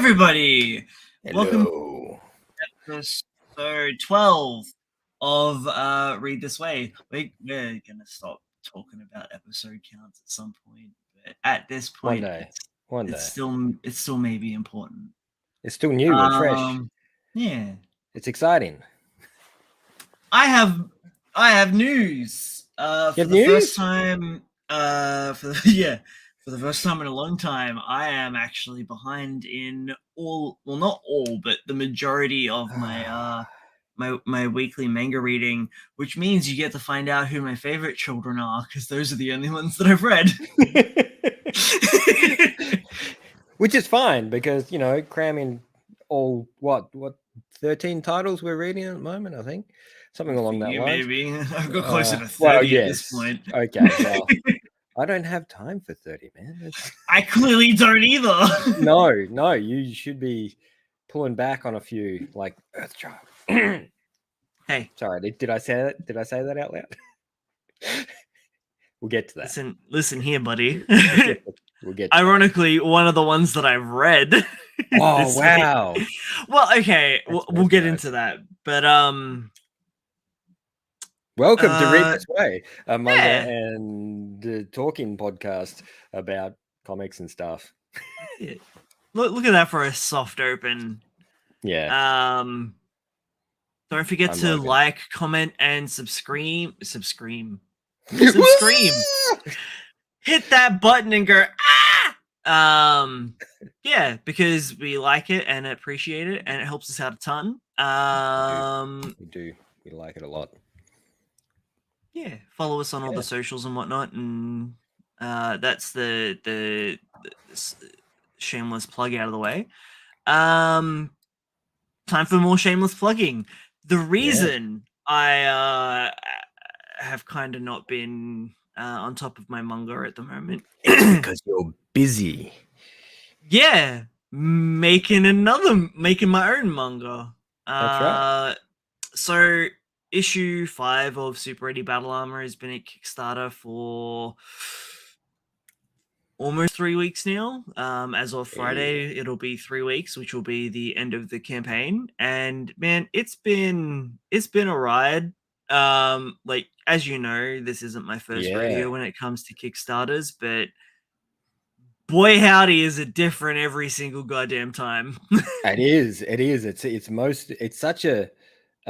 everybody! Welcome Hello. to episode 12 of Read This Way. We're going to stop talking about episode counts at some point, but at this One point, day. it's still maybe important. It's still new and fresh. Yeah. It's exciting. I have news. For have the first news? time, for the first time in a long time, I am actually behind in not all, but the majority of my my weekly manga reading, which means you get to find out who my favorite children are, because those are the only ones that I've read. Which is fine because, cramming all, what 13 titles we're reading at the moment, I think. Something along that line. Maybe. I've got closer to 30 at this point. Okay, well, I don't have time for 30, man. I clearly don't either. No, you should be pulling back on a few, like Earthchild. Hey. Sorry, did I say that? Did I say that out loud? We'll get to that. Listen here, buddy. We'll get to Ironically, one of the ones that I've read. Oh, wow. Week. Well, okay, we'll get into that. But welcome to Read This Way, a manga and talking podcast about comics and stuff. Yeah. Look at that for a soft open. Yeah. Don't forget to like, comment, and subscribe. Hit that button and go ah. Yeah, because we like it and appreciate it, and it helps us out a ton. We do. We like it a lot. Yeah, follow us on all the socials and whatnot, and that's the shameless plug out of the way. Time for more shameless plugging. The reason I have kind of not been on top of my manga at the moment is because you're busy. Yeah, making my own manga. That's right. So issue 5 of Super 80 Battle Armor has been at Kickstarter for almost 3 weeks now. As of Friday, it'll be 3 weeks, which will be the end of the campaign. And man, it's been a ride. Like, as you know, this isn't my first rodeo when it comes to Kickstarters, but boy howdy is it different every single goddamn time. It is. It's such a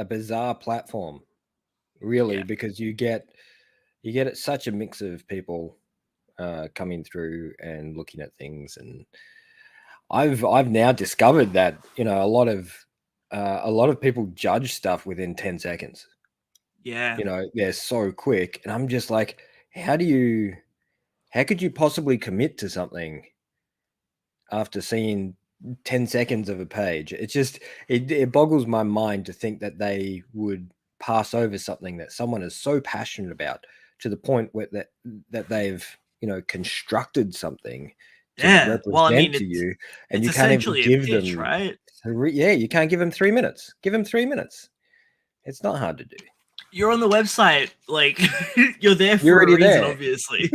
bizarre platform, really, because you get such a mix of people coming through and looking at things, and I've now discovered that a lot of people judge stuff within 10 seconds. Yeah, they're so quick, and I'm just like, how could you possibly commit to something after seeing 10 seconds of a page? It's just it boggles my mind to think that they would pass over something that someone is so passionate about, to the point where that they've constructed something to represent to you, and you can't even give them, right? You can't give them 3 minutes. Give them 3 minutes. It's not hard to do. You're on the website, like you're there for a reason, obviously.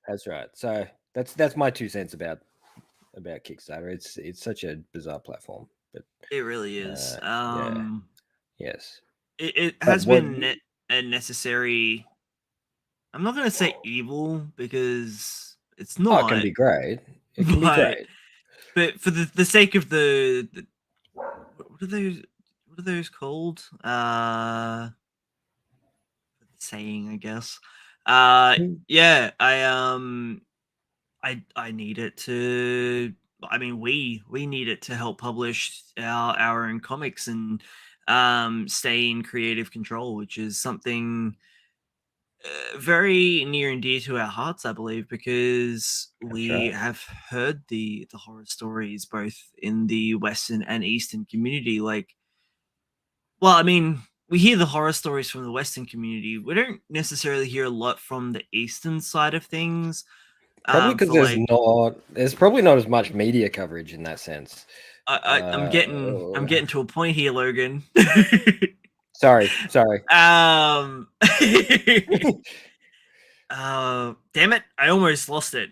That's right. So that's my 2 cents about Kickstarter. It's such a bizarre platform, but it really is. Yes, it has been a necessary. I'm not going to say evil, because it's not. It can be great. It can be great. But for the sake of the what are those called? Saying, I guess. Yeah, I need it to. I mean, we need it to help publish our own comics and stay in creative control, which is something very near and dear to our hearts, I believe, because we have heard the horror stories both in the Western and Eastern community. Like, well, I mean, we hear the horror stories from the Western community. We don't necessarily hear a lot from the Eastern side of things. Probably because there's probably not as much media coverage in that sense. I'm getting to a point here, Logan. Sorry. Damn it, I almost lost it.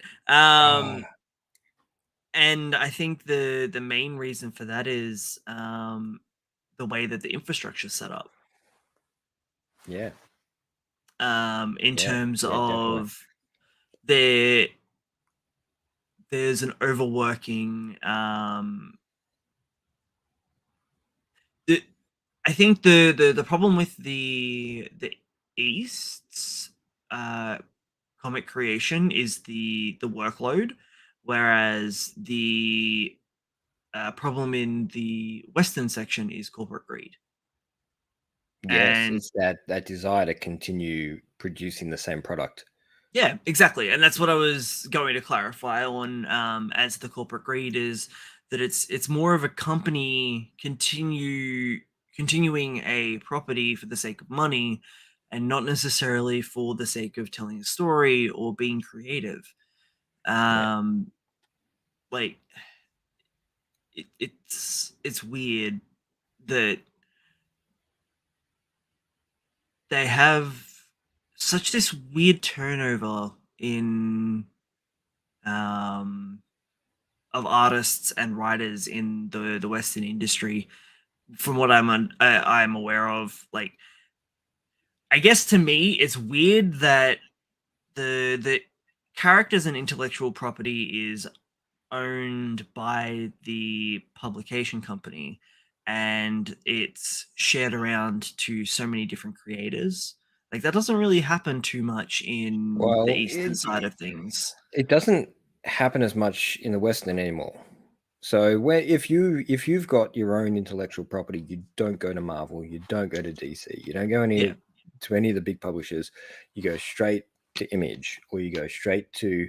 And I think the main reason for that is the way that the infrastructure is set up. Yeah. In Yeah. terms Yeah. Definitely. of there, there's an overworking. The, I think the problem with the East's comic creation is the workload, whereas the problem in the Western section is corporate greed. Yes, And it's that desire to continue producing the same product. yeah, exactly. And that's what I was going to clarify on as the corporate greed is that it's more of a company continuing a property for the sake of money and not necessarily for the sake of telling a story or being creative. Yeah. Um like it's weird that they have such this weird turnover in um of artists and writers in the Western industry. From what I'm aware of, like I guess to me, it's weird that the characters and intellectual property is owned by the publication company, and it's shared around to so many different creators. Like that doesn't really happen too much in the Well, Eastern side of things. it doesn't happen as much in the Western anymore. So where if you've got your own intellectual property, you don't go to Marvel, you don't go to DC, you don't go Yeah, to any of the big publishers. You go straight to Image, or you go straight to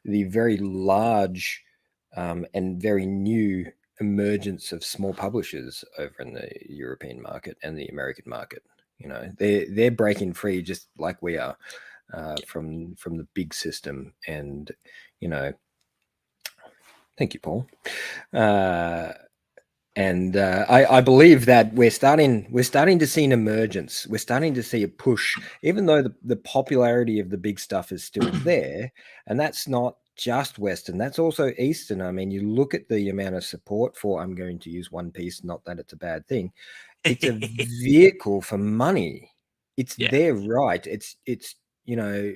the very large and very new emergence of small publishers over in the European market and the American market. You know, they're breaking free just like we are from the big system, and you know, thank you, Paul. Uh, and I believe that we're starting to see an emergence. We're starting to see a push, even though the popularity of the big stuff is still there, and that's not just Western. That's also Eastern. I mean, you look at the amount of support for. I'm going to use One Piece. Not that it's a bad thing. It's a vehicle for money. It's yeah, their right. It's you know,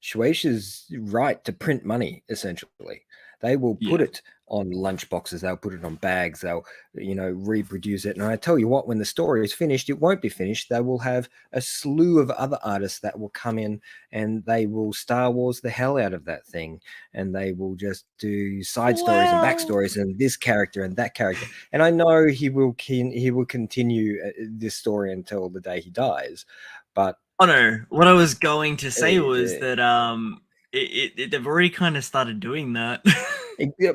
Shueisha's right to print money. Essentially, they will put yeah. it on lunch boxes. They'll put it on bags. They'll reproduce it. And I tell you what, when the story is finished, it won't be finished. They will have a slew of other artists that will come in, and they will Star Wars the hell out of that thing, and they will just do side stories and Well, backstories and this character and that character. And I know he will continue this story until the day he dies, but oh no, what I was going to say was uh, that they've already kind of started doing that.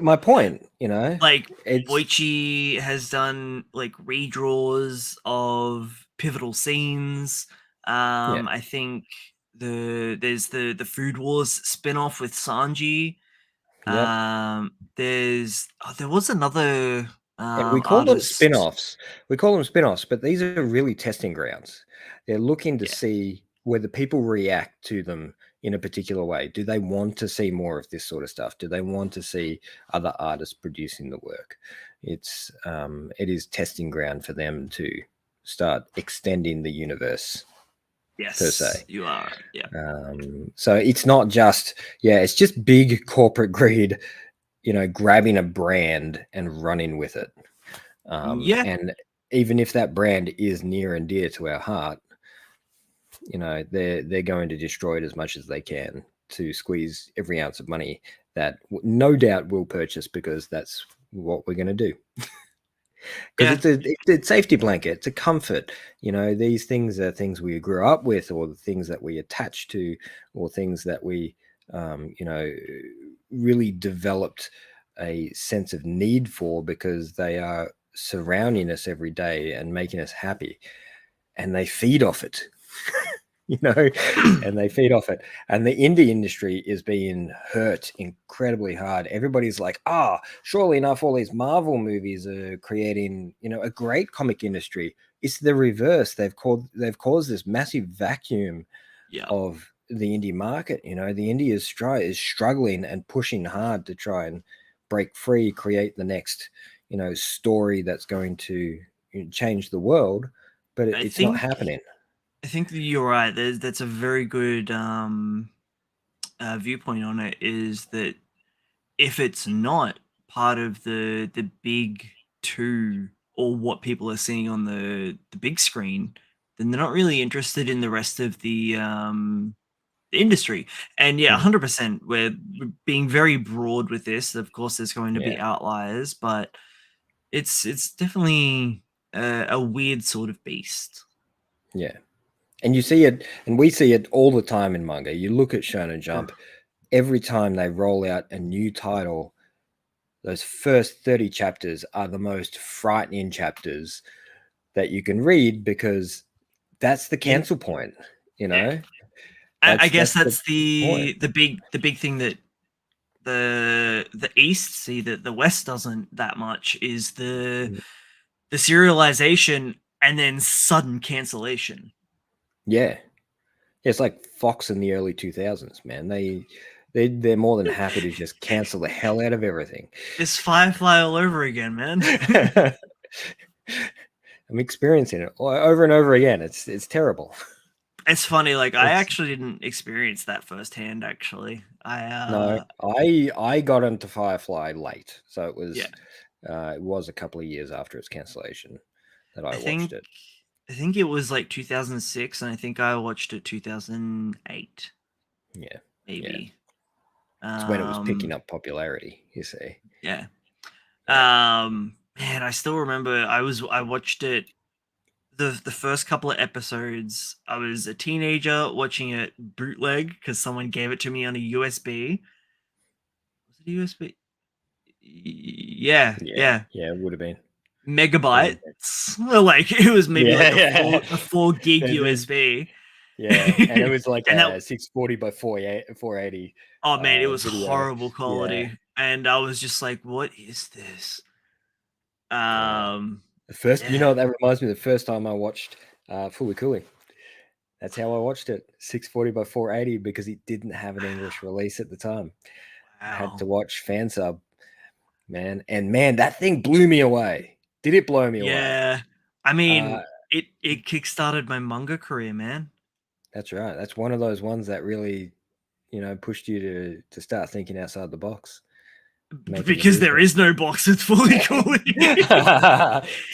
my point, you know, Like it's Boichi has done like redraws of pivotal scenes. yeah, I think there's the Food Wars spin-off with Sanji. yep. There was another And we call them artist. spin-offs. We call them spin-offs, but these are really testing grounds. They're looking to Yeah, see whether people react to them in a particular way. Do they want to see more of this sort of stuff? Do they want to see other artists producing the work? It is testing ground for them to start extending the universe per yes, se. you are right. Yeah, So it's not just it's just big corporate greed, grabbing a brand and running with it. yeah, And even if that brand is near and dear to our heart, they're going to destroy it as much as they can to squeeze every ounce of money that no doubt we'll purchase, because that's what we're going to do. Because yeah. it's a safety blanket, it's a comfort. These things are things we grew up with, or the things that we attach to, or things that we really developed a sense of need for, because they are surrounding us every day and making us happy, and they feed off it. you know and they feed off it. And the indie industry is being hurt incredibly hard. Everybody's like, surely enough, all these Marvel movies are creating a great comic industry. It's the reverse. They've caused this massive vacuum Yeah. of the indie market. The indie is struggling and pushing hard to try and break free, create the next, story that's going to change the world, but it's not happening. I think that you're right. That's a very good viewpoint on it. Is that if it's not part of the big two or what people are seeing on the big screen, then they're not really interested in the rest of the industry. And yeah, 100%. We're being very broad with this. Of course, there's going to be outliers, but it's definitely a weird sort of beast. Yeah. And you see it, and we see it all the time in manga. You look at Shonen Jump, every time they roll out a new title, those first 30 chapters are the most frightening chapters that you can read, because that's the cancel point, Yeah. I guess that's point. the big thing that the East see that the West doesn't that much is the serialization and then sudden cancellation. Yeah. It's like Fox in the early 2000s, man. They're more than happy to just cancel the hell out of everything. It's Firefly all over again, man. I'm experiencing it over and over again. It's terrible. It's funny, like I actually didn't experience that firsthand. Actually, I got into Firefly late, so it was a couple of years after its cancellation that I watched it. I think it was like 2006, and I think I watched it 2008. Yeah, maybe. Yeah. It's when it was picking up popularity. You see. Yeah. Man, I still remember I watched it the first couple of episodes. I was a teenager watching it bootleg because someone gave it to me on a USB. Was it a USB? Yeah. It would have been megabytes. Like it was maybe a 4 gig USB. Yeah, and it was like a 640 by 480. Oh man, it was horrible quality, and I was just like, "What is this?" The first, that reminds me of the first time I watched Fully Cooley. That's how I watched it, 640 by 480, because it didn't have an English release at the time. Wow. I had to watch fan sub, man, and man, that thing blew me away. Did it blow me away? Yeah, I mean, it kickstarted my manga career, man. That's right. That's one of those ones that really, pushed you to start thinking outside the box. Because there is no box. It's Fully Cooley.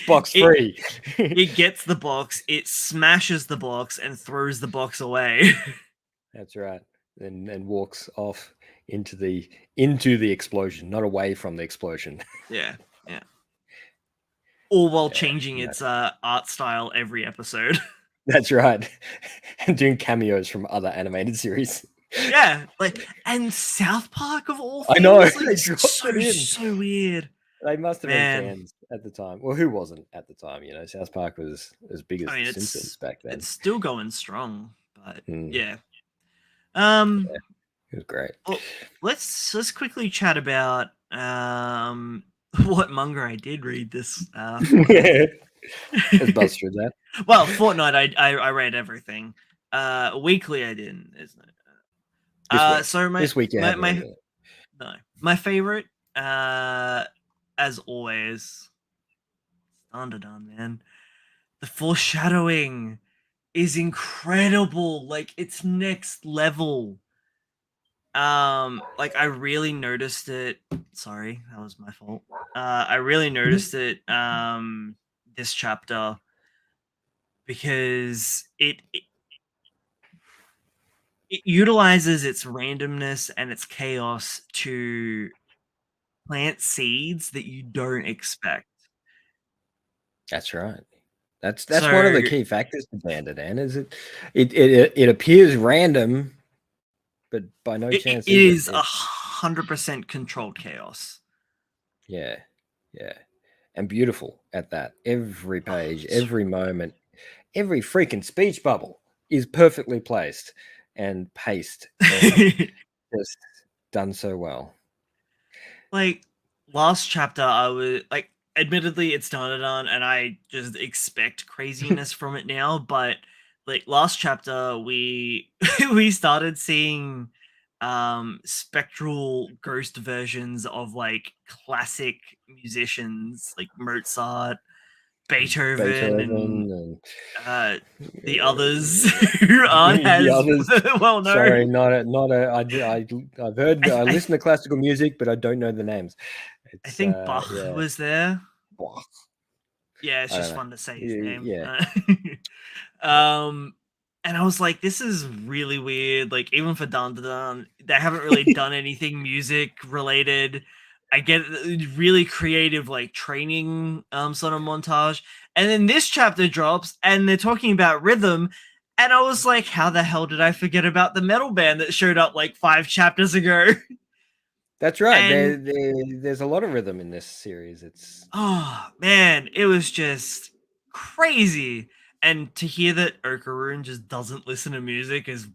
Box free. It gets the box, it smashes the box, and throws the box away. That's right, and walks off into the explosion, not away from the explosion. Yeah. All while changing its art style every episode. That's right, and doing cameos from other animated series. Yeah, and South Park of all things. I know, like, so weird. They must have been fans at the time. Well, who wasn't at the time? South Park was as big as The Simpsons back then. It's still going strong, but yeah. It was great. Well, let's quickly chat about what manga I did read this. As Buzz through that. Well, fortnight I read everything. Weekly I didn't, isn't it? This week you my favorite, as always, Dun, man. The foreshadowing is incredible. Like it's next level. Like I really noticed it. Sorry, that was my fault. I really noticed it this chapter because it utilizes its randomness and its chaos to plant seeds that you don't expect. That's right. That's one of the key factors to Bandit, and is it appears random, but by no chance it is 100% controlled chaos. Yeah, and beautiful at that. Every page, every moment, every freaking speech bubble is perfectly placed and paced, and just done so well. Like last chapter, I was like, admittedly, it's done, and I just expect craziness from it now. But like last chapter, we started seeing spectral ghost versions of like classic musicians like Mozart, Beethoven, and Beethoven uh, the others and who aren't the as others. well Sorry, known. not a. I've heard. I, I I, listen to classical music, but I don't know the names. I It's think Bach yeah. was there. Blah. Yeah, it's I don't just know. fun to say his name. Yeah. Um, and I was like, this is really weird. Like, even for Dun Dun Dun, they haven't really done anything music related. I get really creative, like training, sort of montage, and then this chapter drops, and they're talking about rhythm, and I was like, how the hell did I forget about the metal band that showed up like 5 chapters ago? That's right. And There's a lot of rhythm in this series. It's oh man, it was just crazy. And to hear that Okarun just doesn't listen to music is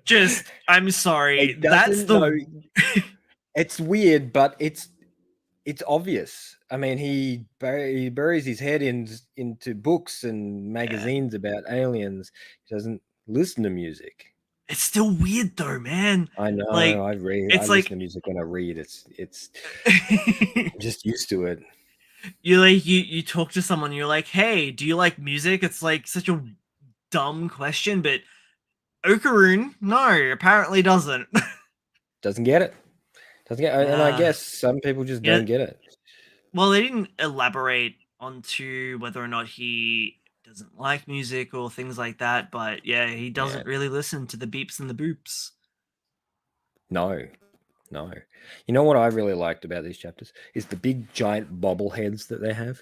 just, I'm sorry. it That's doesn't know. the It's weird, but it's obvious. I mean, he buries his head into books and yeah. magazines about aliens. He doesn't listen to music. It's still weird though, man. I know. Like I it's listen like to music when I read. It's I'm just used to it. you talk to someone, you're like, hey, do you like music? It's like such a dumb question, but Okarun, no, apparently doesn't. Doesn't get it. Doesn't get. And I uh guess some people just you know, don't get it. well, they didn't elaborate onto whether or not he doesn't like music or things like that, but yeah, he Yeah. doesn't really listen to the beeps and the boops. No. No. You know what I really liked about these chapters is the big giant bobbleheads that they have.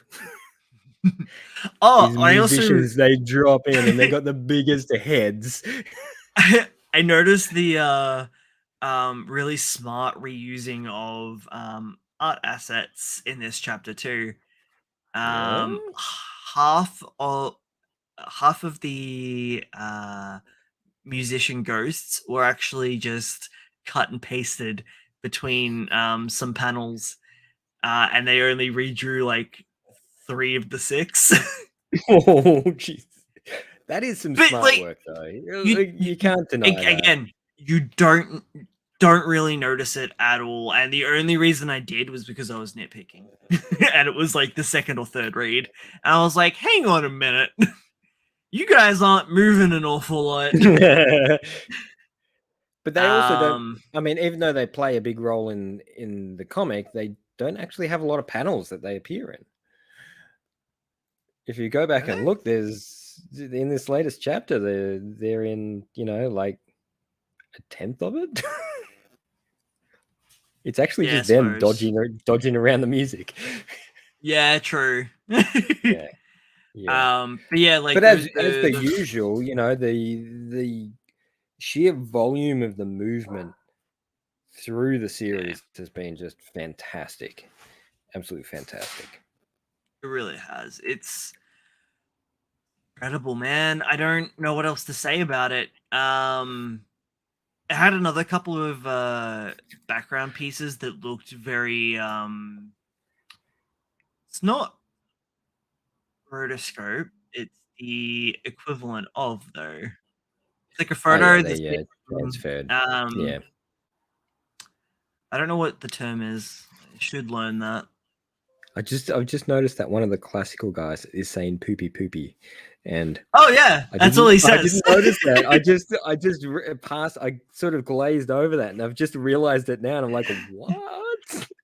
Oh, These I also musicians, they drop in and they got the biggest heads. I noticed the really smart reusing of art assets in this chapter too. Yeah. Um half of half of the musician ghosts were actually just cut and pasted between some panels, and they only redrew like 3 of the 6. Oh, jeez. That is some But smart like work, though. you You can't deny that. again, you don't really notice it at all, and the only reason I did was because I was nitpicking, and it was like the second or third read, and I was like, hang on a minute, you guys aren't moving an awful lot. But they also don't. um I mean, even though they play a big role in the comic, they don't actually have a lot of panels that they appear in. If you go back and look, there's in this latest chapter, they're in, like a tenth of it. It's actually yeah, I just them suppose. dodging around the music. Yeah, true. Yeah, yeah. But yeah, like But the as the the usual, the sheer volume of the movement through the yeah, series has been just fantastic, absolutely fantastic. it really has. It's incredible, man. I don't know what else to say about it. It had another couple of background pieces that looked very it's not rotoscope, it's the equivalent of though. It's like a Oh yeah, photo they that's transferred. um Yeah, I don't know what the term is. I should learn that. I've just noticed that one of the classical guys is saying poopy poopy, and Oh yeah, that's all he I says. didn't notice that. I just passed. I sort of glazed over that, and I've just realized it now. And I'm like, what?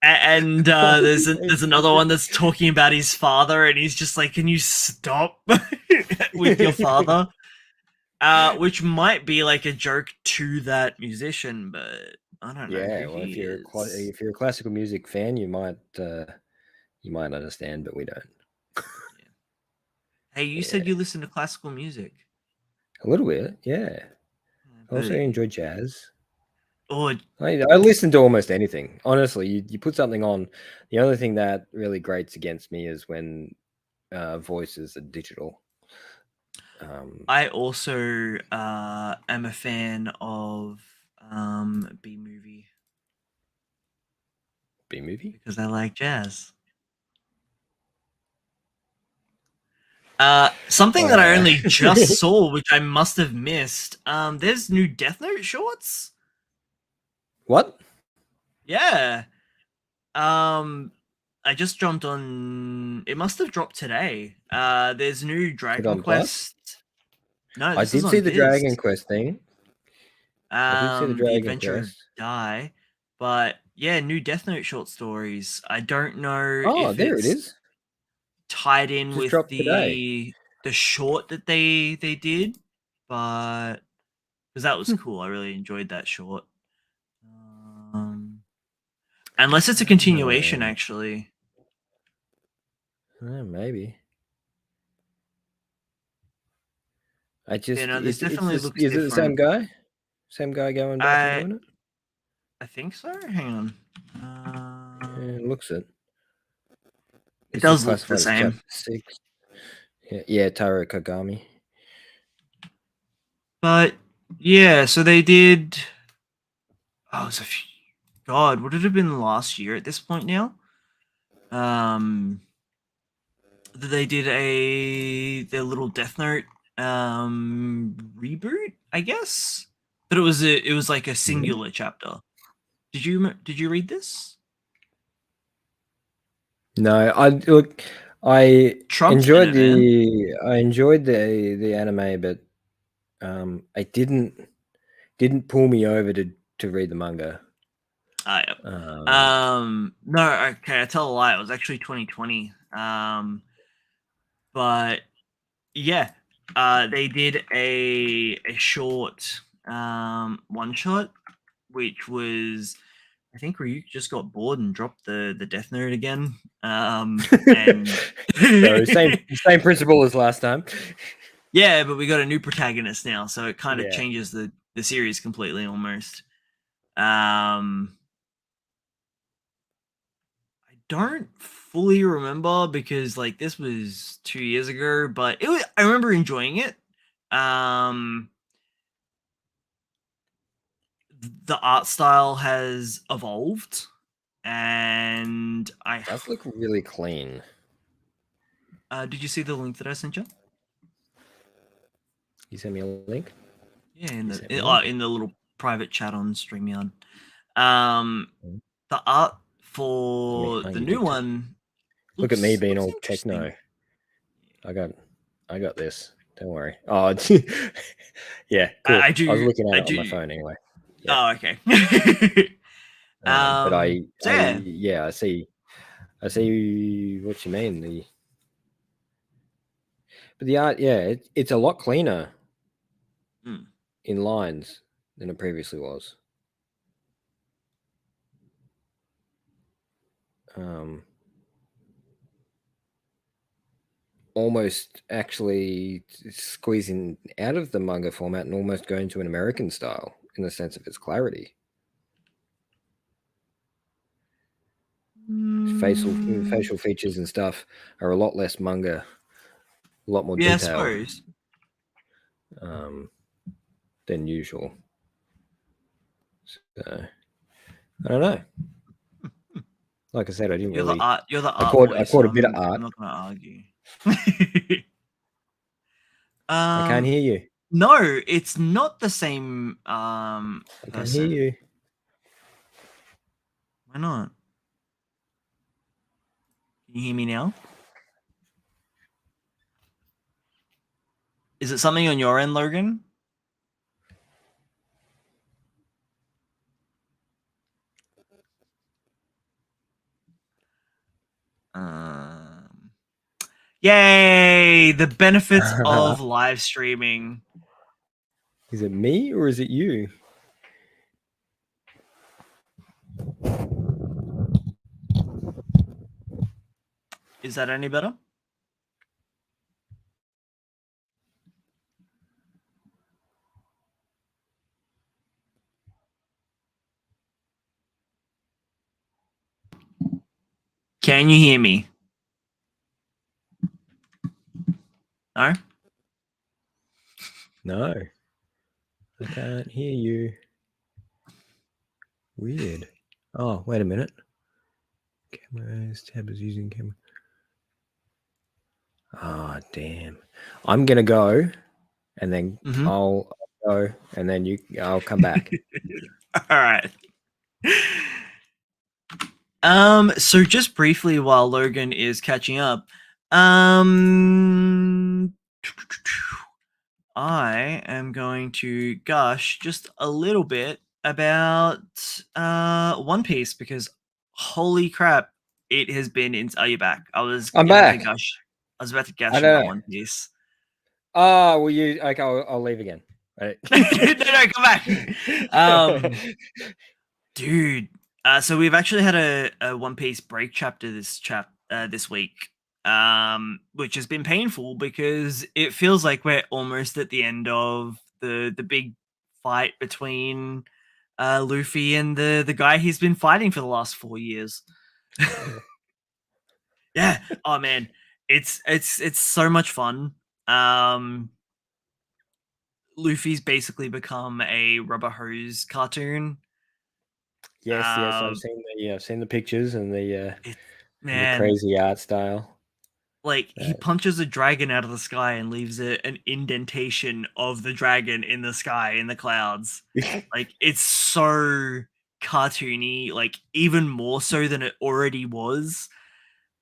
And Why is he saying there's another poopy? one that's talking about his father, and he's just like, "Can you stop with your father?" Which might be like a joke to that musician, but I don't know who Yeah, well, he is. if you're a classical music fan, you might understand, but we don't. Yeah. Hey, you said Yeah, you listen to classical music. a little bit. Yeah, Yeah, I but also enjoy jazz. oh, I listen to almost anything. Honestly, you put something on. The only thing that really grates against me is when voices are digital. I also am a fan of B movie B movie. because I like jazz. Something that I Uh, only just saw, which I must have missed. There's new Death Note shorts. What? Yeah. I just jumped on. It must have dropped today. There's new Is it Dragon on Plus? Quest. No, I this is did see on the Viz. Dragon Quest thing. I did see the The Dragon Adventure of Quest. Die, but yeah, new Death Note short stories. I don't know Oh, if there it it's is. tied in Just with dropped today. the short that they did, but because that was Hmm. cool. I really enjoyed that short. Um, unless it's a continuation, Uh, actually. maybe. I Yeah, just no, this it's definitely this looks is it the same different. guy? Same guy going back and I doing it? I think so. Hang on. Yeah, looks it. It This is does look the classified as same. chapter 6. Yeah, Taro Kagami. But yeah, so they did. Oh, it was a few, God, would it have been last year at this point now? Um, they did their little Death Note reboot, I guess. But it was like a Mhm. singular chapter. Did you read this? No, I Trump's in enjoyed it, man. the anime, but I didn't pull me over to read the manga. Yeah. Um, No, okay, I tell a lie. It was actually 2020. But yeah, they did a short one shot, which was I think Ryuk just got bored and dropped the Death Note again. And so same principle as last time. yeah, but we got a new protagonist now, so it kind of Yeah. changes the series completely almost. Um, I don't fully remember because like this was 2 years ago, but I remember enjoying it. Um, the art style has evolved, and I Does look really clean. did you see the link that I sent you? You sent me a link? Yeah, You sent me a link? in the little private chat on StreamYard. Um, Mm. the art I mean, for oh, the you new did too. one Look at me being looks all interesting. techno. I got this. Don't worry. Oh, yeah, cool. I was looking at I it on my do. phone anyway. Yeah. Oh, okay. But So yeah. yeah, I see what you mean. But the art, yeah, it's a lot cleaner Mm. in lines than it previously was. Um, Almost actually squeezing out of the manga format and almost going to an American style in the sense of its clarity. Mm, Facial features and stuff are a lot less manga, a lot more yeah, I detailed suppose. um, than usual. So I don't know. Like I said, I didn't really. You're the art I boy, so caught a bit of I'm art. not gonna argue. I can't um, hear you. no, it's not the same I can't hear person. you. Why not? Can you hear me now? Is it something on your end, Logan? Um, Yay! The benefits of live streaming. Is it me or is it you? Is that any better? Can you hear me? No? No, I can't hear you. Weird. Oh, wait a minute. Cameras, tab is using camera. Ah, damn. I'm gonna go, and then Mm-hmm. I'll go, and then I'll come back. All right. So just briefly while Logan is catching up, um, I am going to gush just a little bit about One Piece because holy crap, it has been in. Are you back? I was I'm about to back. gush. I was about to I gush don't about know. One Piece. Oh, will you? Okay, I'll leave again. Right. No, come back. Dude. So we've actually had a One Piece break chapter this week, which has been painful because it feels like we're almost at the end of the big fight between Luffy and the guy he's been fighting for the last 4 years. Yeah. Oh man, it's so much fun. Um, Luffy's basically become a rubber hose cartoon. Yes, yes, Um, I've seen the pictures it and the man, crazy art style. like he Uh, punches a dragon out of the sky and leaves an indentation of the dragon in the sky in the clouds. Like it's so cartoony, like even more so than it already was.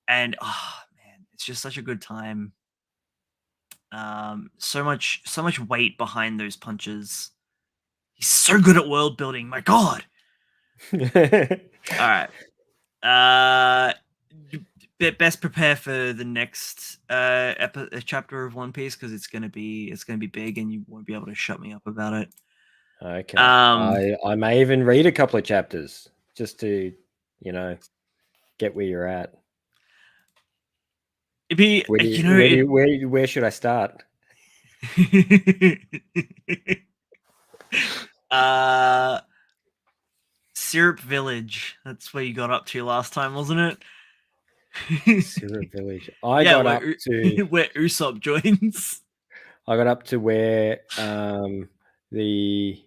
And oh man, it's just such a good time. So much weight behind those punches. He's so good at world building. My God. All right. Uh, best prepare for the next chapter of One Piece because it's gonna be big and you won't be able to shut me up about it. Okay. Um, I may even read a couple of chapters just to, you know, get where you're at. it'd be Where do you you, know it. where should I start? uh, Syrup Village. That's where you got up to last time, wasn't it? Syrup Village. I Yeah, got up to Where Usopp joins where the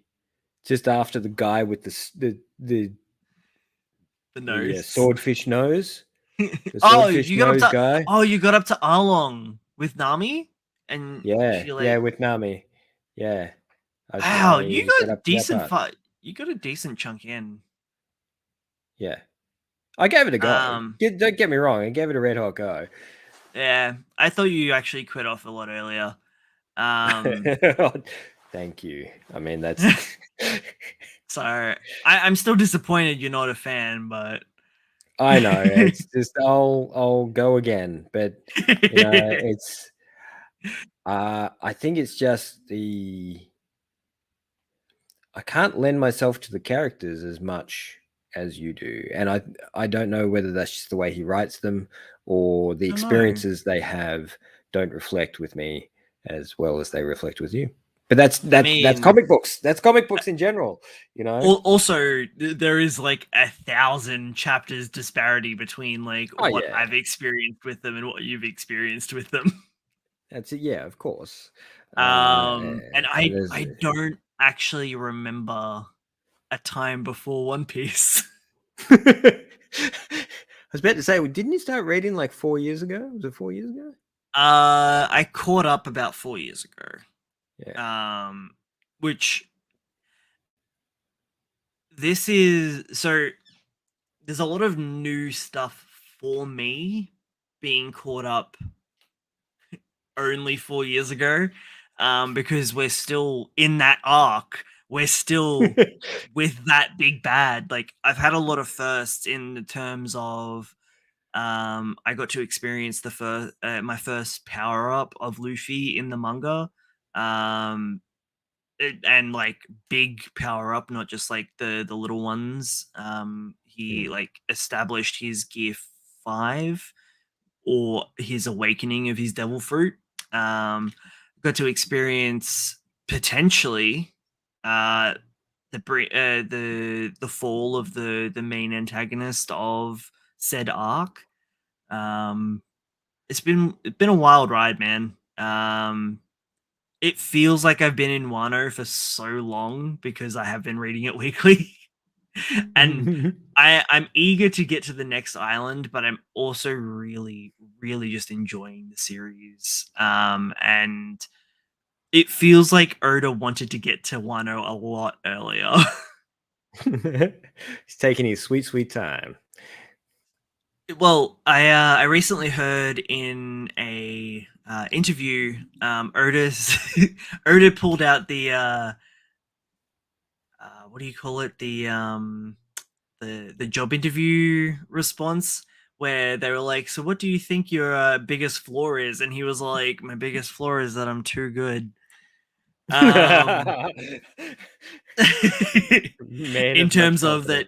just after the guy with the the nose. swordfish nose, the Oh, swordfish nose guy. you got up to Arlong with Nami, and Yeah, she yeah, like, with Nami. Yeah, wow, you I got got a up to that decent part. fight. You got a decent chunk in. Yeah, I gave it a go. Um, Don't get me wrong, I gave it a red hot go. yeah, I thought you actually quit off a lot earlier. Um, Thank you. I mean, that's so I'm still disappointed you're not a fan, but I know. It's just I'll go again, but you know, it's I think it's just I can't lend myself to the characters as much as you do, and I don't know whether that's just the way he writes them or the I don't know. experiences they have don't reflect with me as well as they reflect with you. But I that's mean, comic books. That's comic books in general, you know. also there is like 1,000 chapters disparity between like Oh what yeah, I've experienced with them and what you've experienced with them. that's it. Yeah, of course. And And there's I don't actually remember a time before One Piece. I was about to say, well, didn't you start reading like 4 years ago? Was it 4 years ago? I caught up about 4 years ago. Yeah. Um, which this is so there's a lot of new stuff for me being caught up only 4 years ago. Because we're still in that arc. We're still with that big bad. Like I've had a lot of firsts in the terms of I got to experience the first my first power up of Luffy in the manga. Um and like big power up, not just like the little ones. He Mm, like established his gear 5 or his awakening of his devil fruit. Um, got to experience potentially uh, the fall of the main antagonist of said arc. Um, it's been a wild ride, man. It feels like I've been in Wano for so long because I have been reading it weekly. And mm. I'm eager to get to the next island, but I'm also really, really just enjoying the series. And it feels like Oda wanted to get to Wano a lot earlier. He's taking his sweet time. Well, I recently heard in a interview, Otis Oda pulled out the what do you call it, the job interview response, where they were like, "So what do you think your biggest flaw is?" And he was like, "My biggest flaw is that I'm too good." Um, Man in of much terms of that,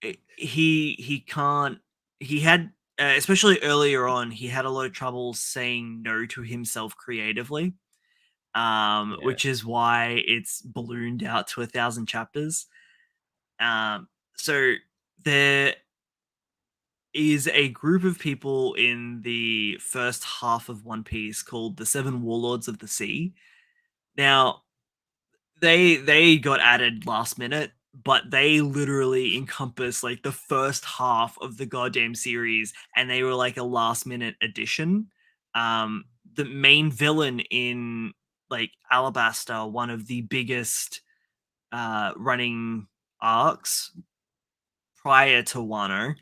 confidence. he can't, he had especially earlier on, he had a lot of trouble saying no to himself creatively, Yeah. which is why it's ballooned out to 1,000 chapters. So there is a group of people in the first half of One Piece called the Seven Warlords of the Sea. Now, they got added last minute, but they literally encompass like the first half of the goddamn series, and they were like a last minute addition. The main villain in like Alabasta, one of the biggest running arcs prior to Wano,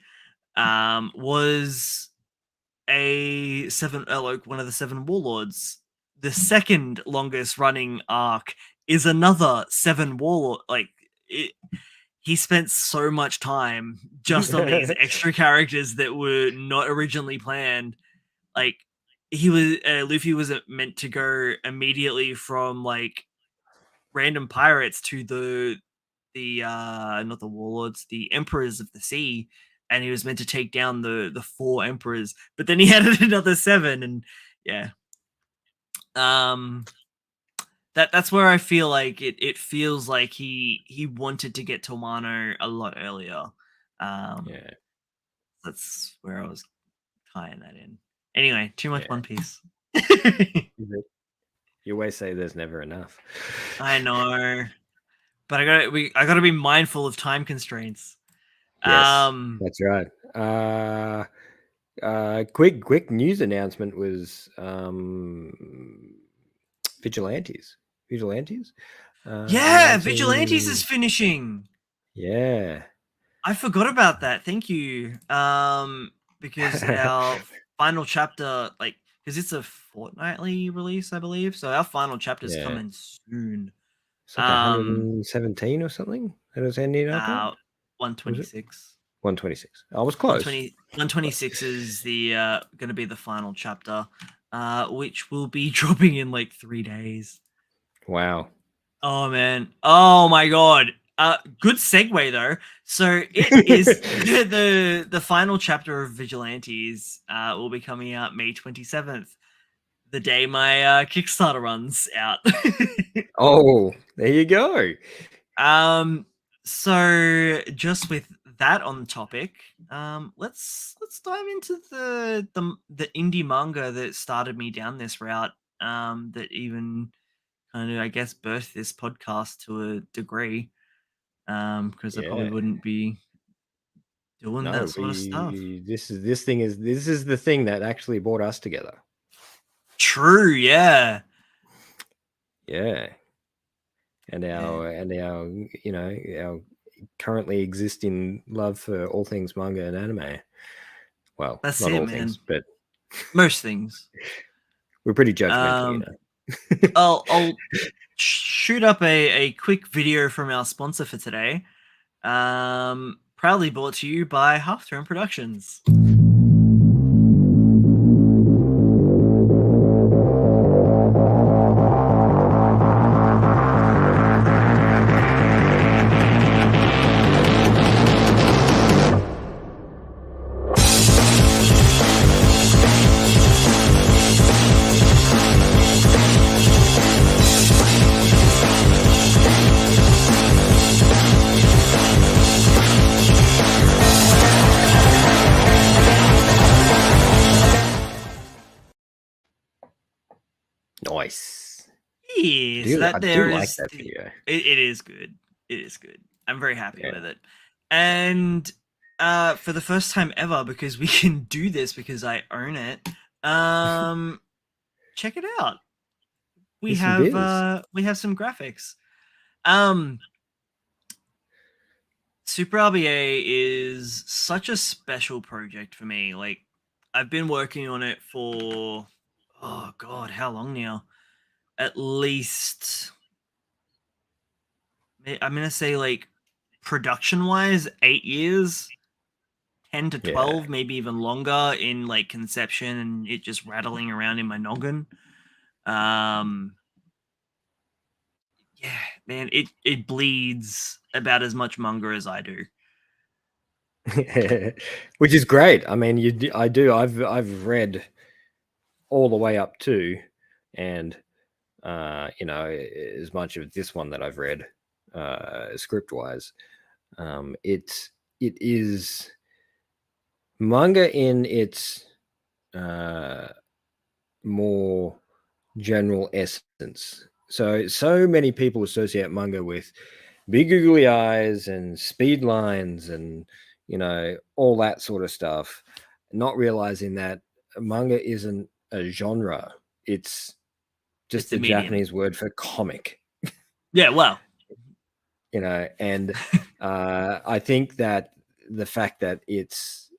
was a seven, like one of the Seven Warlords. The second longest running arc is another Seven Warlord. Like he spent so much time just on these extra characters that were not originally planned. Like he was, Luffy was meant to go immediately from like random pirates to the not the warlords, the emperors of the sea, and he was meant to take down the four emperors, but then he added another seven, and yeah, um, that's where I feel like it feels like he wanted to get to Wano a lot earlier. Um, Yeah. that's where I was tying that in. Anyway, too much Yeah. One Piece. You always say there's never enough. I know, but I gotta be mindful of time constraints. Yes, Um, that's right. Quick news announcement was Vigilantes. Vigilantes yeah, Vigilantes is announcing. finishing. Yeah, I forgot about that. Thank you. Because our final chapter, like, because it's a fortnightly release, I believe. So our final chapter is yeah. coming soon. It's like Um, 117 or something that was ending up at. Was it 126. 126? I was close. 120, 126 is the going to be the final chapter, which will be dropping in like 3 days. Wow. Oh man. Oh my god. Good segue though. So it is the final chapter of Vigilantes will be coming out May 27th, the day my Kickstarter runs out. Oh, there you go. um so just with that on topic, let's dive into the indie manga that started me down this route, that even kind of, I guess, birthed this podcast to a degree, because I probably Yeah. wouldn't be doing that No, sort of stuff. we this is the thing that actually brought us together. True, yeah. Yeah. And Yeah, our our currently existing love for all things manga and anime. Well, that's not it, all man. things, but Most things. we're pretty judgmental, you Um, know. I'll shoot up a quick video from our sponsor for today. Proudly brought to you by Half Tone Productions. Nice. Yeah, so that I do there like is that video. it is good. It is good. I'm very happy Yeah. with it. And for the first time ever, because we can do this because I own it, check it out. Here's some viz. We have some graphics. Um Super RBA is such a special project for me. Like, I've been working on it for, oh God, how long now? At least, I'm going to say, like, production wise, 8 years, 10 to Yeah. 12, maybe even longer in like conception and it just rattling around in my noggin. Um, yeah, man, it bleeds about as much manga as I do. Which is great. I mean, I do. I've read all the way up to, and as much of this one that I've read, script wise, it is manga in its uh, more general essence. So many people associate manga with big googly eyes and speed lines and all that sort of stuff, not realizing that manga isn't a genre. It's just It's a the medium. Japanese word for comic. Yeah, well, And I think that the fact that it's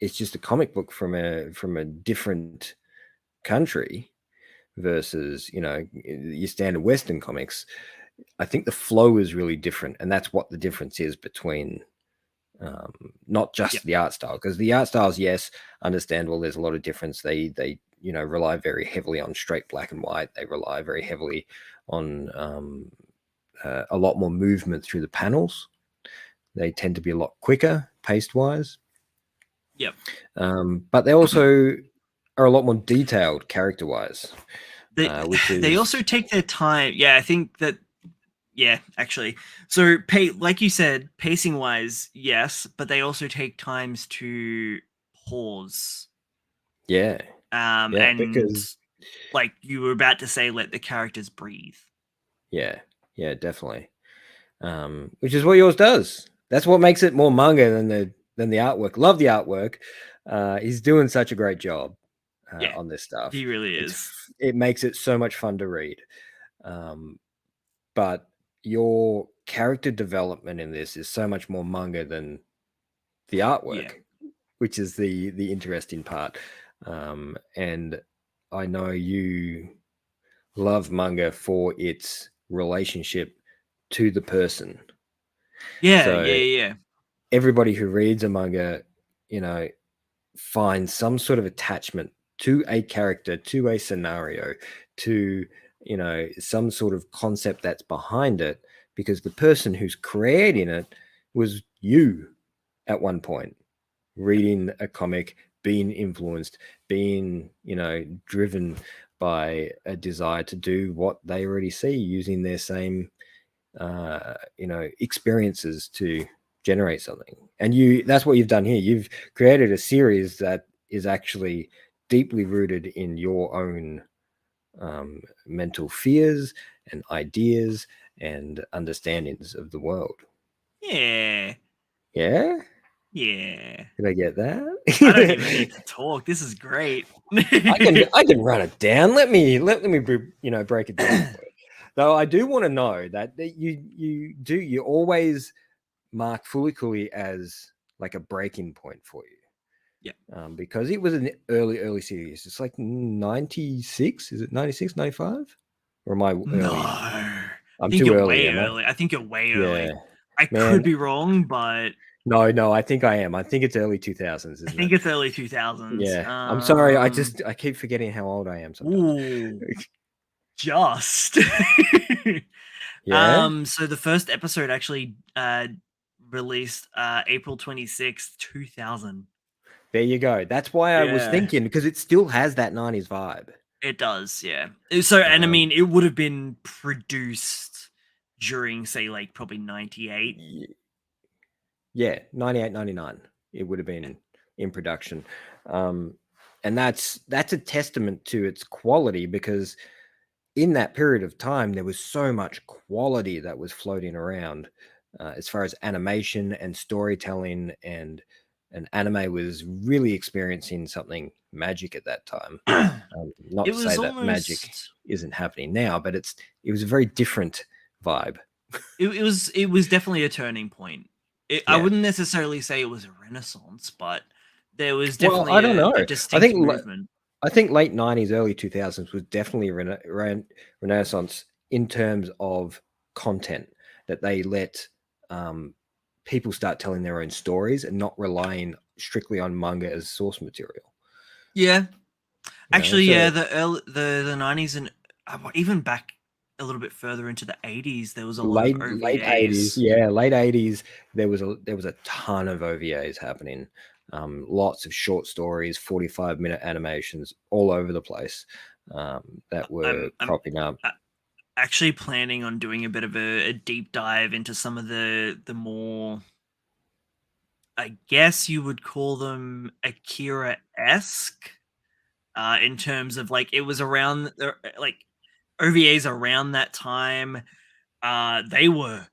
just a comic book from a different country versus your standard Western comics, I think the flow is really different, and that's what the difference is between not yeah, just the art style, because the art styles, yes, understandable. There's a lot of difference. They rely very heavily on straight black and white. They rely very heavily on a lot more movement through the panels. They tend to be a lot quicker paste wise, yeah. but they also are a lot more detailed character wise, They which they also is take their time. Yeah, I think that. Yeah, actually. So, like you said, pacing wise, yes, but they also take times to pause. yeah, yeah, And because like you were about to say, let the characters breathe. yeah, yeah, definitely. Which is what yours does. That's what makes it more manga than the artwork. Love the artwork. He's doing such a great job Yeah, on this stuff. he really is. It makes it so much fun to read. Um, but your character development in this is so much more manga than the Yeah. artwork, which is the interesting part. And I know you love manga for its relationship to the person. Yeah, So yeah, yeah. everybody who reads a manga, you know, finds some sort of attachment to a character, to a scenario, to, some sort of concept that's behind it, because the person who's creating it was you at one point, reading a comic, being influenced, being, driven by a desire to do what they already see, using their same experiences to generate something. And that's what you've done here. You've created a series that is actually deeply rooted in your own mental fears and ideas and understandings of the world. Yeah. Yeah, Yeah. did I get I don't even that? need to talk. This is great. I can run it down. Let me break it down for you. Though I do want to know that you always mark Fuliculi as like a breaking point for you. Yeah. Because it was an early series. It's like 96. Is it 96, 95? Or am I No. early? I I'm think too you're early, way am I? early. I think you're way Yeah. early. I Man, could be wrong, but no, I think I am. I think it's early 2000s, I isn't it? think it's early 2000s. Yeah. I'm sorry. I keep forgetting how old I am sometimes. Ooh, just. Yeah. So the first episode actually released April 26th, 2000. There you go. That's why I was Yeah. thinking, because it still has that 90s vibe. It does, yeah. So, and I Um, mean, it would have been produced during, say, like probably 98. yeah, 98, 99. It would have Yeah. been in production. Um, and that's a testament to its quality, because in that period of time, there was so much quality that was floating around as far as animation and storytelling, and anime was really experiencing something magic at that time. Not It to say was that magic almost, isn't happening now, but it was a very different vibe. It was definitely a turning point. I Yeah. wouldn't necessarily say it was a renaissance, but there was Well, definitely I don't know. a I distinct think movement. I think late 90s, early 2000s was definitely a renaissance in terms of content, that they let people start telling their own stories and not relying strictly on manga as source material. Yeah, You know, actually, so yeah, the 90s and even back a little bit further into the 80s, there was a lot of late 80s, OVAs. yeah, late 80s, there was a ton of OVAs happening. Lots of short stories, 45-minute animations all over the place, that were I'm cropping up. actually planning on doing a bit of a deep dive into some of the more, I guess you would call them Akira esque, in terms of like it was around like OVAs around that time. They were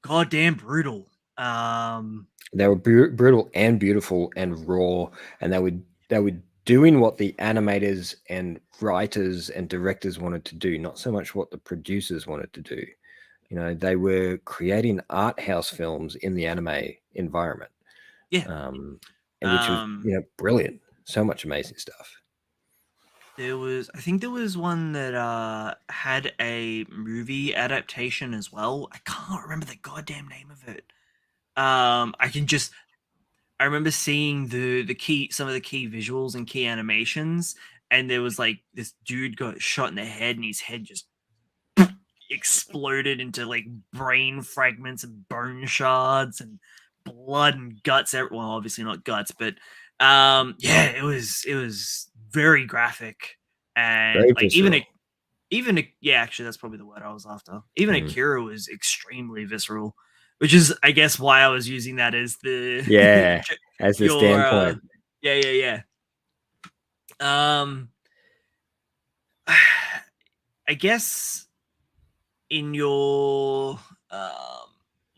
goddamn brutal. They were brutal and beautiful and raw, and they were doing what the animators and writers and directors wanted to do, not so much what the producers wanted to do. You know, they were creating art house films in the anime environment, Yeah. um, and which was, Um, brilliant. So much amazing stuff. I think there was one that had a movie adaptation as well. I can't remember the goddamn name of it. I can just I remember seeing the key some of the key visuals and key animations, and there was like this dude got shot in the head, and his head just exploded into like brain fragments and bone shards and blood and guts. Well, obviously not guts, but yeah, it was very graphic, and Very like even visceral. yeah, actually that's probably the word I was after. Even Mm. Akira was extremely visceral, which is I guess why I was using that as the Yeah, as the your standpoint. yeah. Um I guess in your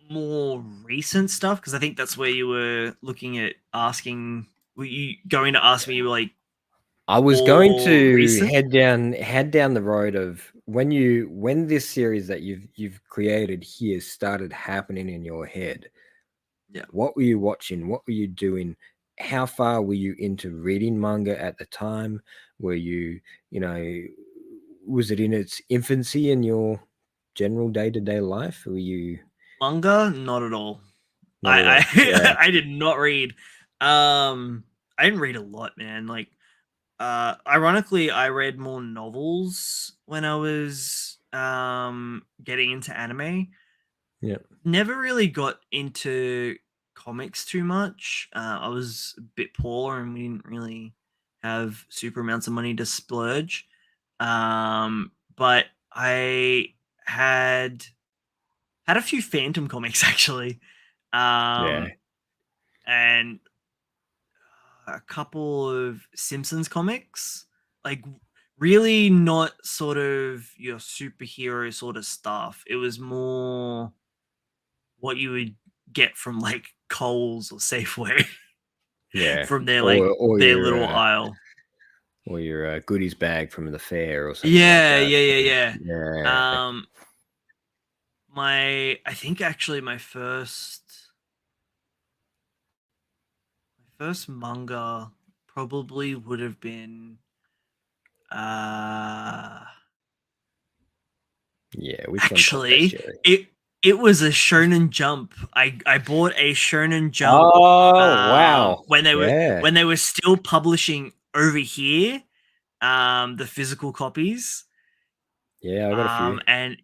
more recent stuff, because I think that's where you were looking at asking, were you going to ask me like I was going more to recent? head down the road of when this series that you've created here started happening in your head. Yeah. What were you watching? What were you doing? How far were you into reading manga at the time? Were you, you know, was it in its infancy in your general day-to-day life? Were you Manga, not at all. not at all? I Yeah, I did not read. I didn't read a lot, man. Like ironically, I read more novels when I was getting into anime. yeah, Never really got into comics too much. I was a bit poor, and we didn't really have super amounts of money to splurge. But I had had a few Phantom comics actually, yeah, um, and a couple of Simpsons comics. Like really not sort of your superhero sort of stuff. It was more what you would get from like Coles or Safeway yeah. from their like Or their little aisle. your goodies bag from the fair or something like Yeah, that. yeah. Yeah, My I think actually my first manga probably would have been uh yeah. Which one topped that actually cherry? it was a Shonen Jump. I bought a Shonen Jump Oh wow! Yeah, when they were still publishing over here, the physical copies. yeah. I got a few. And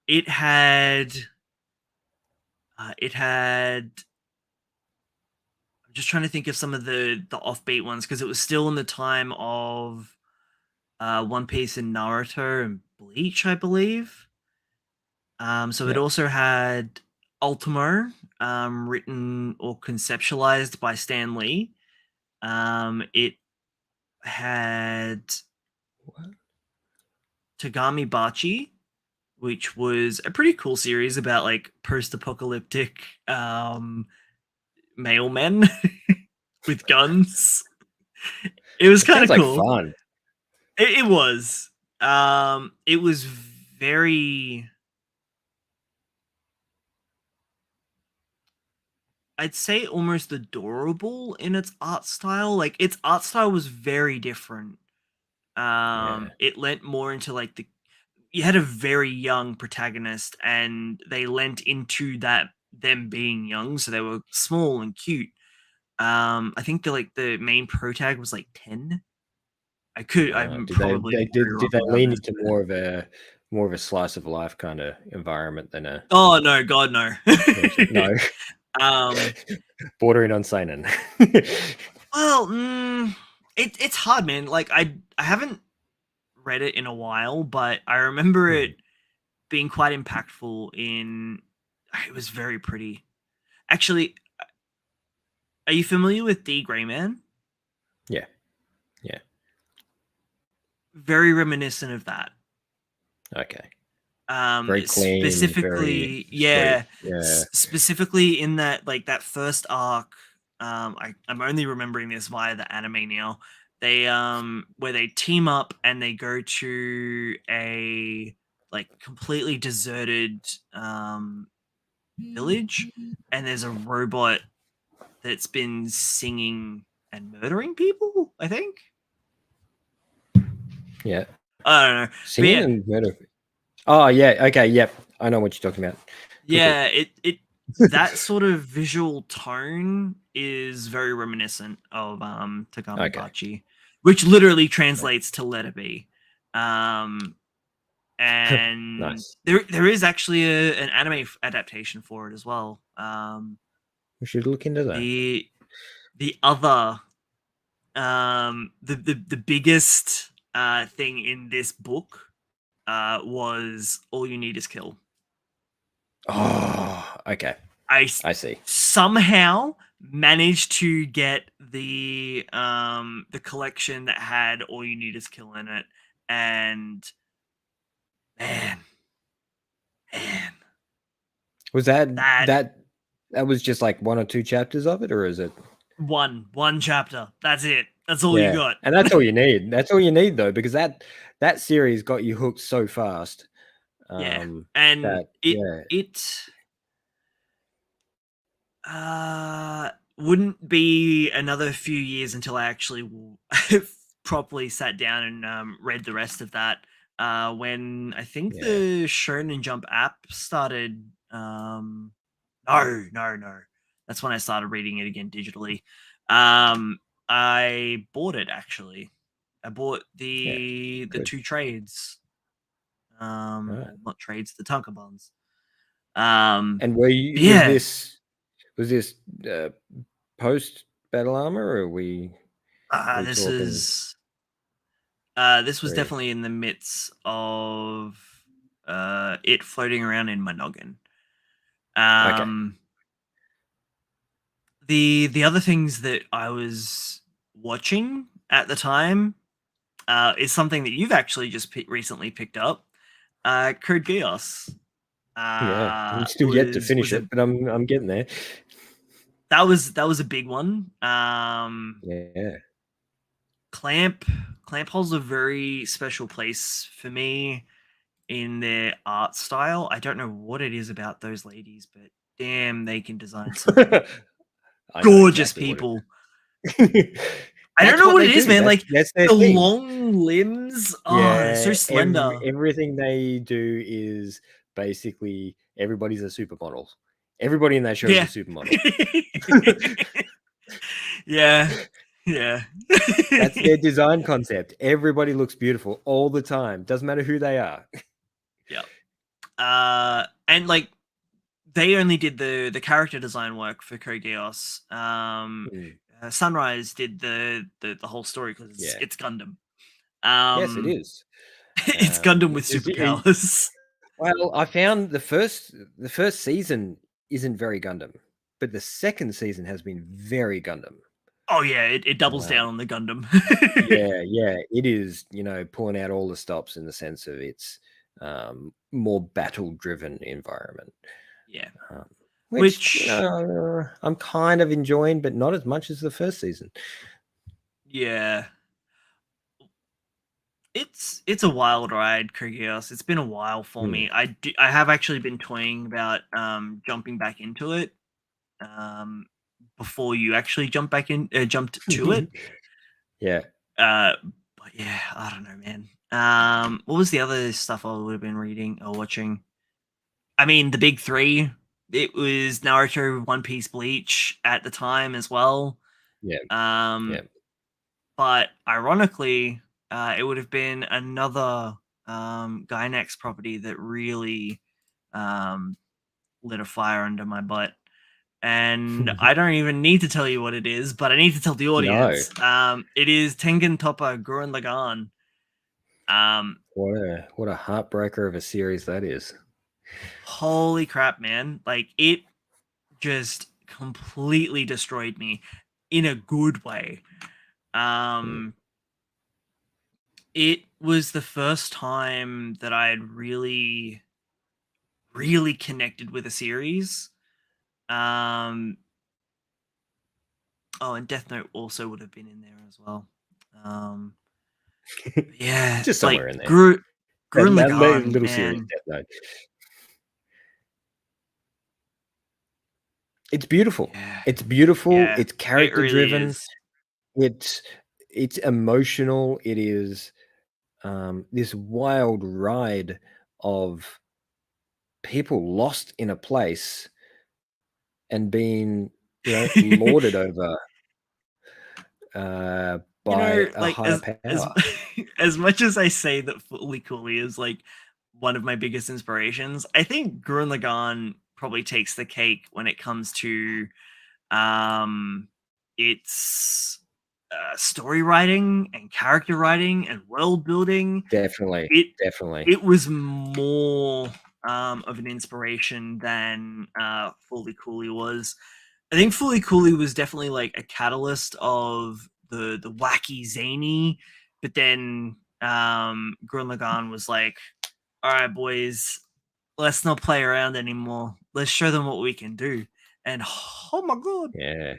it had it had I'm just trying to think of some of the offbeat ones, because it was still in the time of One Piece and Naruto and Bleach, I believe. So it Yeah, also had Ultimo, written or conceptualized by Stan Lee. It had what? Tagami Bachi, which was a pretty cool series about like post-apocalyptic mailmen with guns. It was It kind sounds of like cool. fun. It was. It was very I'd say almost adorable in its art style. Like its art style was very different. Yeah. It lent more into like the you had a very young protagonist, and they lent into that them being young, so they were small and cute. I think the main protag was like 10. I'm Did they, probably they very did wrong they about lean this. into more of a slice of life kind of environment than a Oh no, God no. no um, bordering on seinen? well, it's hard, man. Like I haven't read it in a while, but I remember it being quite impactful. It was very pretty. Actually, are you familiar with D. Gray Man? Yeah, yeah, Very reminiscent of that. okay. Very clean, very Specifically, sweet. yeah, Yeah, specifically in that like that first arc. I'm only remembering this via the anime now. They where they team up and they go to a like completely deserted village, and there's a robot that's been singing and murdering people. I think yeah. I don't know, but Singing yeah, and murder. Oh yeah, okay, yep. I know what you're talking about. Cool, cool. yeah, it that sort of visual tone is very reminiscent of Tagami Okay, Bachi, which literally translates to "let it be." Um, and nice. there is actually an anime adaptation for it as well. We should look into that. The the other the biggest thing in this book was "All You Need Is Kill." Oh, okay. I I see. somehow managed to get the collection that had "All You Need Is Kill" in it, and man, man, Was that that that that was just like one or two chapters of it, or is it? one chapter. That's it. That's all you Yeah, got. and that's all you need. That's all you need though, because that series got you hooked so fast. Yeah, and That yeah, it uh wouldn't be another few years until I actually properly sat down and read the rest of that. When I think yeah. the Shonen Jump app started. No. That's when I started reading it again digitally. Um, I bought it actually. I bought Yeah, the good. two trades. Alright. Well, not trades, the tankobons. And were you Yeah, was this, uh, post Battle Armor, or are we this talking is this was pre? definitely in the midst of it floating around in my noggin. Okay. Um, the other things that I was watching at the time is something that you've actually just recently picked up. Code Geass Yeah, I'm still yet to was finish a it, but I'm getting there. that was a big one. Yeah. Clamp Clamp holds a very special place for me in their art style. I don't know what it is about those ladies, but damn, they can design some I know gorgeous exactly what it people. is. I don't That's know what what they it is, do. man. That's Like that's their the thing. long limbs, oh, they're so Yeah, slender. everything they do is basically everybody's a supermodel. Everybody in that show is a Yeah. supermodel. Yeah. Yeah. That's their design concept. Everybody looks beautiful all the time. Doesn't matter who they are. Yep. And like they only did the character design work for Code Geass. Mm, Sunrise did the whole story because yeah. it's Gundam. Yes, it Um, is. it's Gundam with Is superpowers. well, I found the first season isn't very Gundam, but the second season has been very Gundam. Oh yeah, it doubles Um, down on the Gundam. yeah, yeah, it is. Pulling out all the stops in the sense of its more battle-driven environment, Yeah. um, which Which I'm kind of enjoying, but not as much as the first season. yeah. It's a wild ride, Krigios. It's been a while for Mm, me. I have actually been toying about jumping back into it. before you actually jumped to it. Yeah. But yeah, I don't know, man. What was the other stuff I would have been reading or watching? I mean, the big three. It was Naruto, One Piece, Bleach at the time as well. Yeah. Yeah. But ironically, it would have been another Gainax property that really lit a fire under my butt. And I don't even need to tell you what it is, but I need to tell the audience. No. It is Tengen Toppa Gurren Lagann. What a heartbreaker of a series that is. Holy crap, man. Like, it just completely destroyed me in a good way. It was the first time that I had really connected with a series. Oh, and Death Note also would have been in there as well. Yeah, Just like somewhere in there. Gurren That Lagann, little series, man. Death Note. It's beautiful. Yeah, It's beautiful. yeah, It's it character really driven. is. It's emotional. It is this wild ride of people lost in a place and being, lauded over by a Like, higher as power. as much as I say that Fully Cooley is like one of my biggest inspirations, I think Gurren Lagann probably takes the cake when it comes to its story writing and character writing and world building. Definitely. It Definitely. it was more of an inspiration than Fully Cooley was. I think Fully Cooley was definitely like a catalyst of the wacky zany, but then Gurren Lagann was like, all right, boys, let's not play around anymore. Let's show them what we can do. And oh my god. Yeah.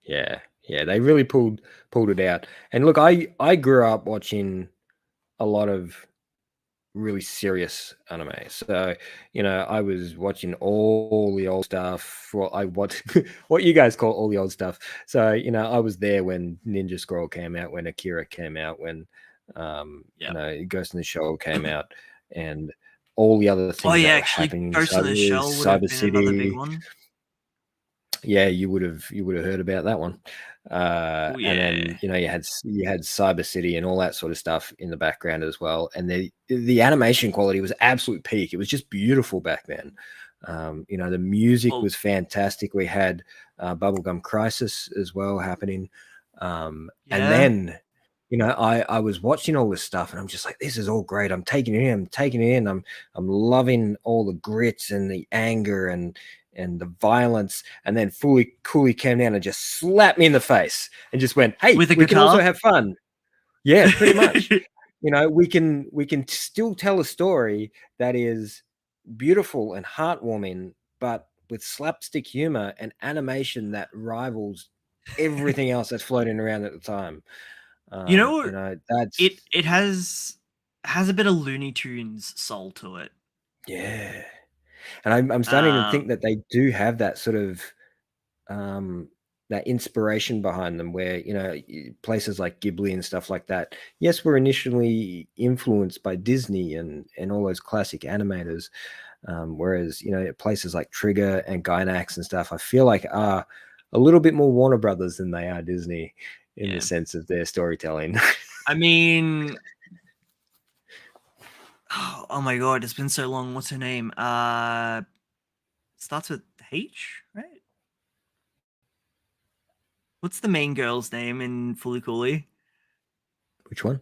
Yeah. Yeah. They really pulled it out. And look, I grew up watching a lot of really serious anime. So, I was watching all the old stuff. What what you guys call all the old stuff. So, I was there when Ninja Scroll came out, when Akira came out, when Ghost in the Shell came out, and all the other Oh things yeah, that were actually happening in Ghost in the Shell would have Cyber been another big City. one. Yeah, you would have heard about that one. Oh And yeah. then you had Cyber City and all that sort of stuff in the background as well. And the animation quality was absolute peak. It was just beautiful back then. The music Well, was fantastic. We had Bubblegum Crisis as well happening. And yeah. then I was watching all this stuff and I'm just like, this is all great. I'm taking it in. I'm loving all the grits and the anger and the violence. And then Fully Cooley came down and just slapped me in the face and just went, hey, With a we can also guitar. have fun. Yeah, pretty much. We can still tell a story that is beautiful and heartwarming, but with slapstick humor and animation that rivals everything else that's floating around at the time. You know, That's it has a bit of Looney Tunes soul to it. yeah. And I'm starting to think that they do have that sort of that inspiration behind them, where places like Ghibli and stuff like that, yes, were initially influenced by Disney and all those classic animators, whereas places like Trigger and Gainax and stuff, I feel like are a little bit more Warner Brothers than they are Disney in the Yeah. sense of their storytelling. I mean, oh my god, it's been so long. What's her name? Starts with H, right? What's the main girl's name in Fully Cooley? Which one?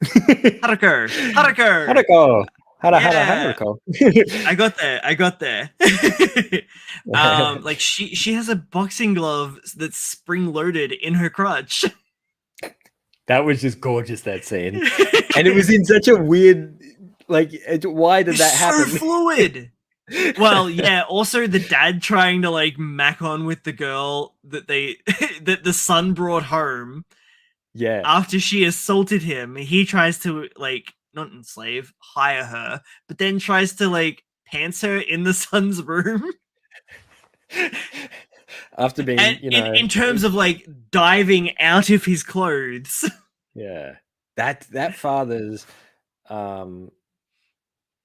Haruko. Haruko. Haruko. Yeah, Haruko. I got there. Like she has a boxing glove that's spring loaded in her crotch. That was just gorgeous, that scene. And it was in such a weird, like, why did that happen? So fluid. Well, yeah, also the dad trying to like mac on with the girl that that the son brought home. Yeah. After she assaulted him, he tries to like not enslave, hire her, but then tries to like pants her in the son's room. After And being, in terms of like diving out of his clothes. yeah, that father's um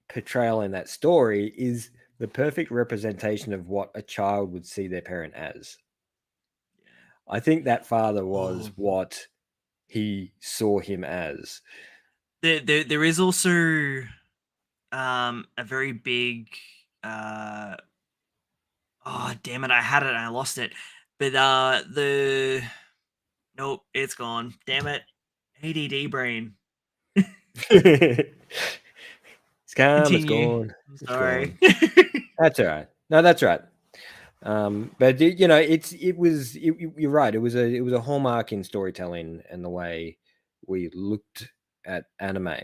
portrayal in that story is the perfect representation of what a child would see their parent as. I think that father was Oh, what he saw him as. there is also a very big oh damn it, I had it and I lost it. But the nope, it's gone. Damn it. ADD brain. It's come, it's Continue. gone, I'm it's gone. sorry. That's all right. No, that's right. But you're right. It was a hallmark in storytelling and the way we looked at anime,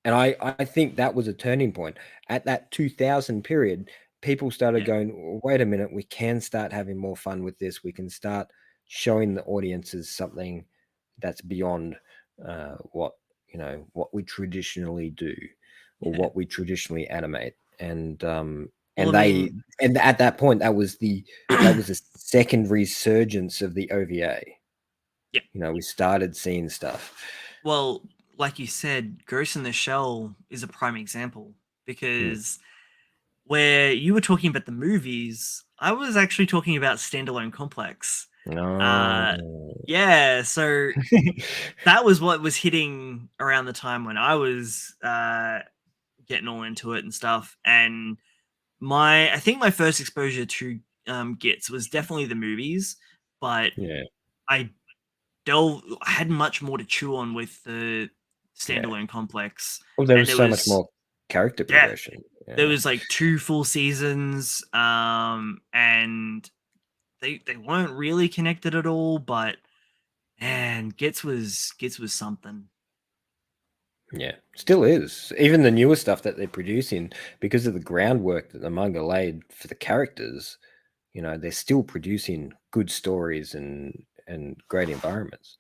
and I think that was a turning point at that 2000 period. People started Yeah, going, wait a minute, we can start having more fun with this. We can start showing the audiences something that's beyond what we traditionally do or yeah. what we traditionally animate, Well, I and mean, at that point that was a second resurgence of the OVA. yeah. We started seeing stuff. Well, like you said, Ghost in the Shell is a prime example Hmm. because where you were talking about the movies, I was actually talking about Standalone Complex. Uh, Oh. yeah, so that was what was hitting around the time when I was getting all into it and stuff. And I think my first exposure to Gits was definitely the movies, but Yeah, I I had much more to chew on with the yeah. Standalone Complex, Well, there and was so much more character yeah, progression. there Yeah, was like 2 full seasons, and they weren't really connected at all, but man, Gits was something. yeah. Still is. Even the newer stuff that they're producing, because of the groundwork that the manga laid for the characters, they're still producing good stories and great environments.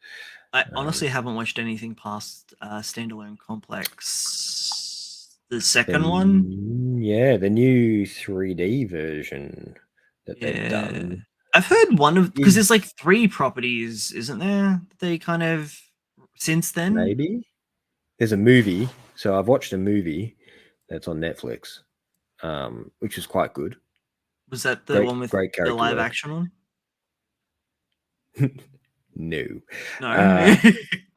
I Um, honestly haven't watched anything past, Standalone Complex. The second one? then yeah, the new 3D version that they've Yeah. done I've heard one of because is there's, like, 3 properties, isn't there? They kind of since then? maybe there's a movie. So I've watched a movie that's on Netflix, which is quite good. Was that the Great, one with great the character live work. action one? No, No? uh,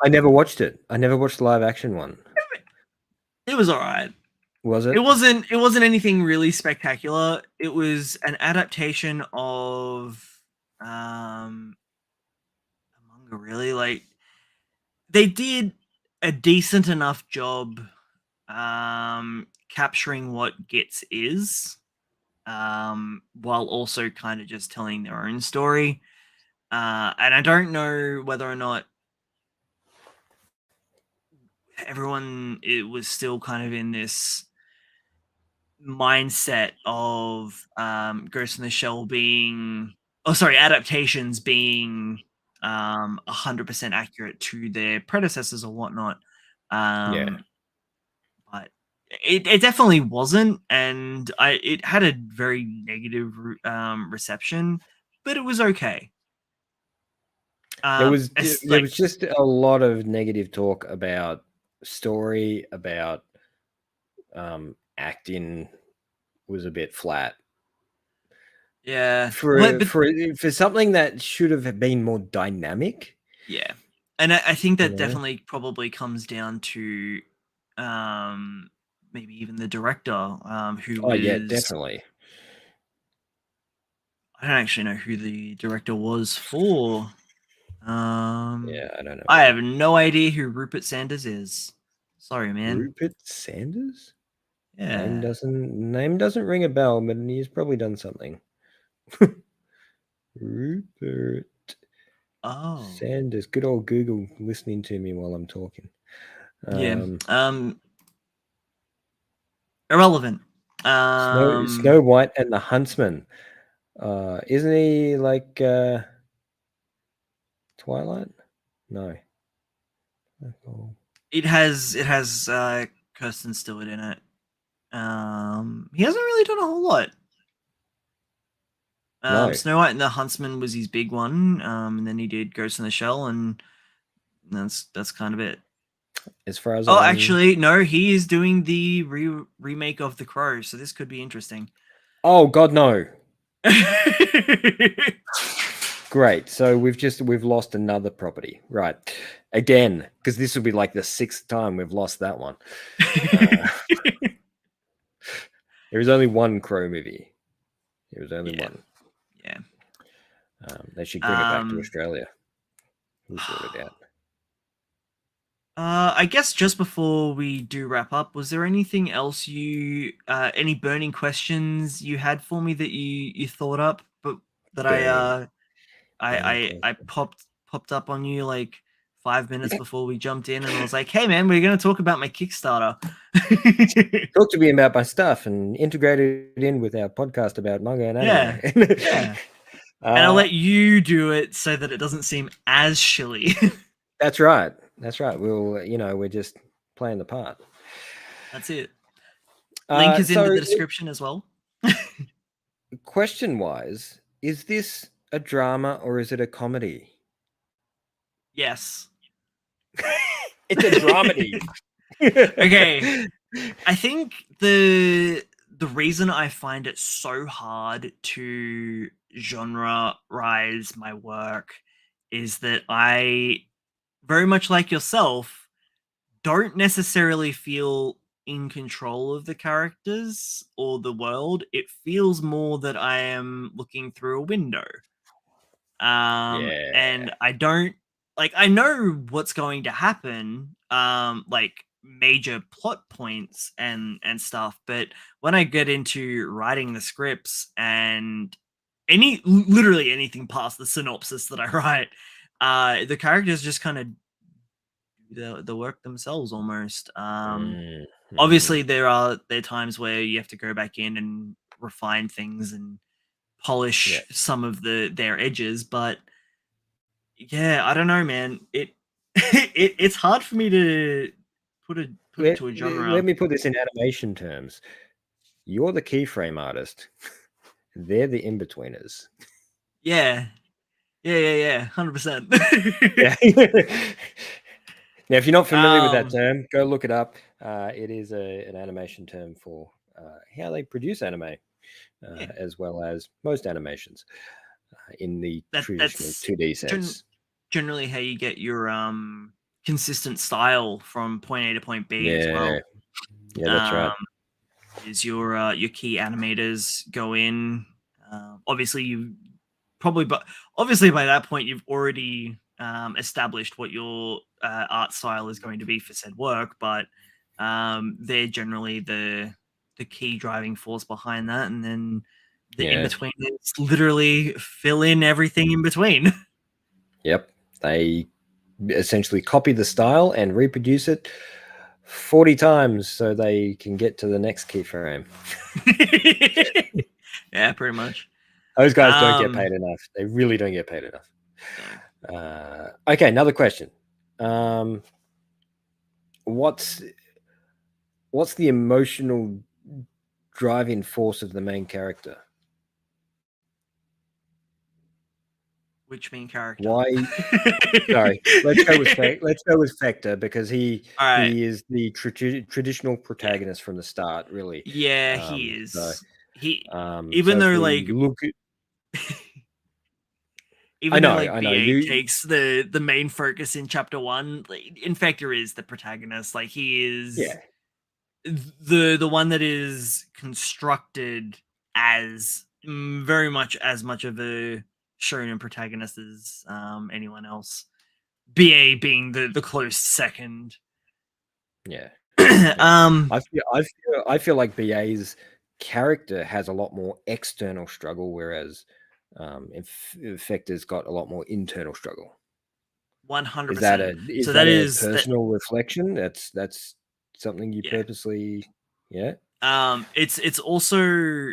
I never watched it. I never watched the live action one. It was alright. Was It it? wasn't anything really spectacular. It was an adaptation of, a manga, really, like, they did a decent enough job, capturing what Gits is, while also kinda just telling their own story, and I don't know whether or not everyone it was still kind of in this mindset of Ghost in the Shell being oh sorry adaptations being 100% accurate to their predecessors or whatnot, Yeah. um, but it definitely wasn't, and it had a very negative reception, but it was okay. There was It's there like was just a lot of negative talk about story, about acting was a bit flat yeah, for for something that should have been more dynamic. yeah, and I think You that know? definitely probably comes down to, um, maybe even the director, who Oh yeah, was definitely. I don't actually know who the director was for. Um, Yeah, I don't know I either. have no idea who Rupert Sanders is. Sorry, man. Rupert Sanders? Yeah. Name doesn't ring a bell, but he's probably done something. Rupert Oh, Sanders. Good old Google listening to me while I'm talking. yeah. Um, Irrelevant. Snow White and the Huntsman. Isn't he like Twilight? No. Oh, It has Kirsten Stewart in it. He hasn't really done a whole lot. No. Snow White and the Huntsman was his big one, and then he did Ghost in the Shell, and that's kind of it. As far as Oh, I'm... actually, no, he is doing the remake of The Crow, so this could be interesting. Oh God, no. Great. So we've lost another property, right? Again, because this will be like the 6th time we've lost that one. There was only one Crow movie. There was only one. Yeah. They should bring it back to Australia. We'll sort it out. I guess just before we do wrap up, was there anything else any burning questions you had for me that you thought up, but that I popped up on you like 5 minutes before we jumped in, and I was like, "Hey man, we're going to talk about my Kickstarter." Talk to me about my stuff and integrate it in with our podcast about manga and anime. Yeah. And I'll let you do it so that it doesn't seem as shilly. That's right. That's right. We're just playing the part. That's it. Link is in the description as well. Question-wise, is this a drama or is it a comedy? Yes. It's a dramedy. Okay. I think the reason I find it so hard to genre-rise my work is that I, very much like yourself, don't necessarily feel in control of the characters or the world. It feels more that I am looking through a window. And I don't, like, I know what's going to happen, like major plot points and stuff, but when I get into writing the scripts and literally anything past the synopsis that I write, the characters just kind of do the work themselves almost. Obviously there are times where you have to go back in and refine things and polish some of their edges, but yeah, I don't know, man. It's hard for me to put it to a genre. Let me put this in animation terms. You're the keyframe artist. They're the in-betweeners. Yeah. 100%. Yeah. Now, if you're not familiar with that term, go look it up. It is an animation term for how they produce anime, as well as most animations in the traditional 2D sense. Generally how you get your consistent style from point A to point B as well. Yeah, that's right. Is your key animators go in. Obviously by that point you've already established what your art style is going to be for said work, but they're generally the key driving force behind that, and then the in-betweeners literally fill in everything in between. Yep. They essentially copy the style and reproduce it 40 times so they can get to the next keyframe. Yeah, pretty much. Those guys don't get paid enough. They really don't get paid enough. No. Okay, another question. What's the emotional driving force of the main character? Which main character? Why? Sorry, let's go with Fector, because he is the traditional protagonist from the start. Really. Yeah, he is. So, even though like look at. Even though like BA takes the main focus in chapter 1, like, Infector is the protagonist. Like he is the one that is constructed as very much of a shonen protagonist as anyone else. BA being the close second. Yeah. I feel like BA's character has a lot more external struggle, whereas Infector's got a lot more internal struggle. 100%. Is that a personal reflection? That's something you purposely, It's also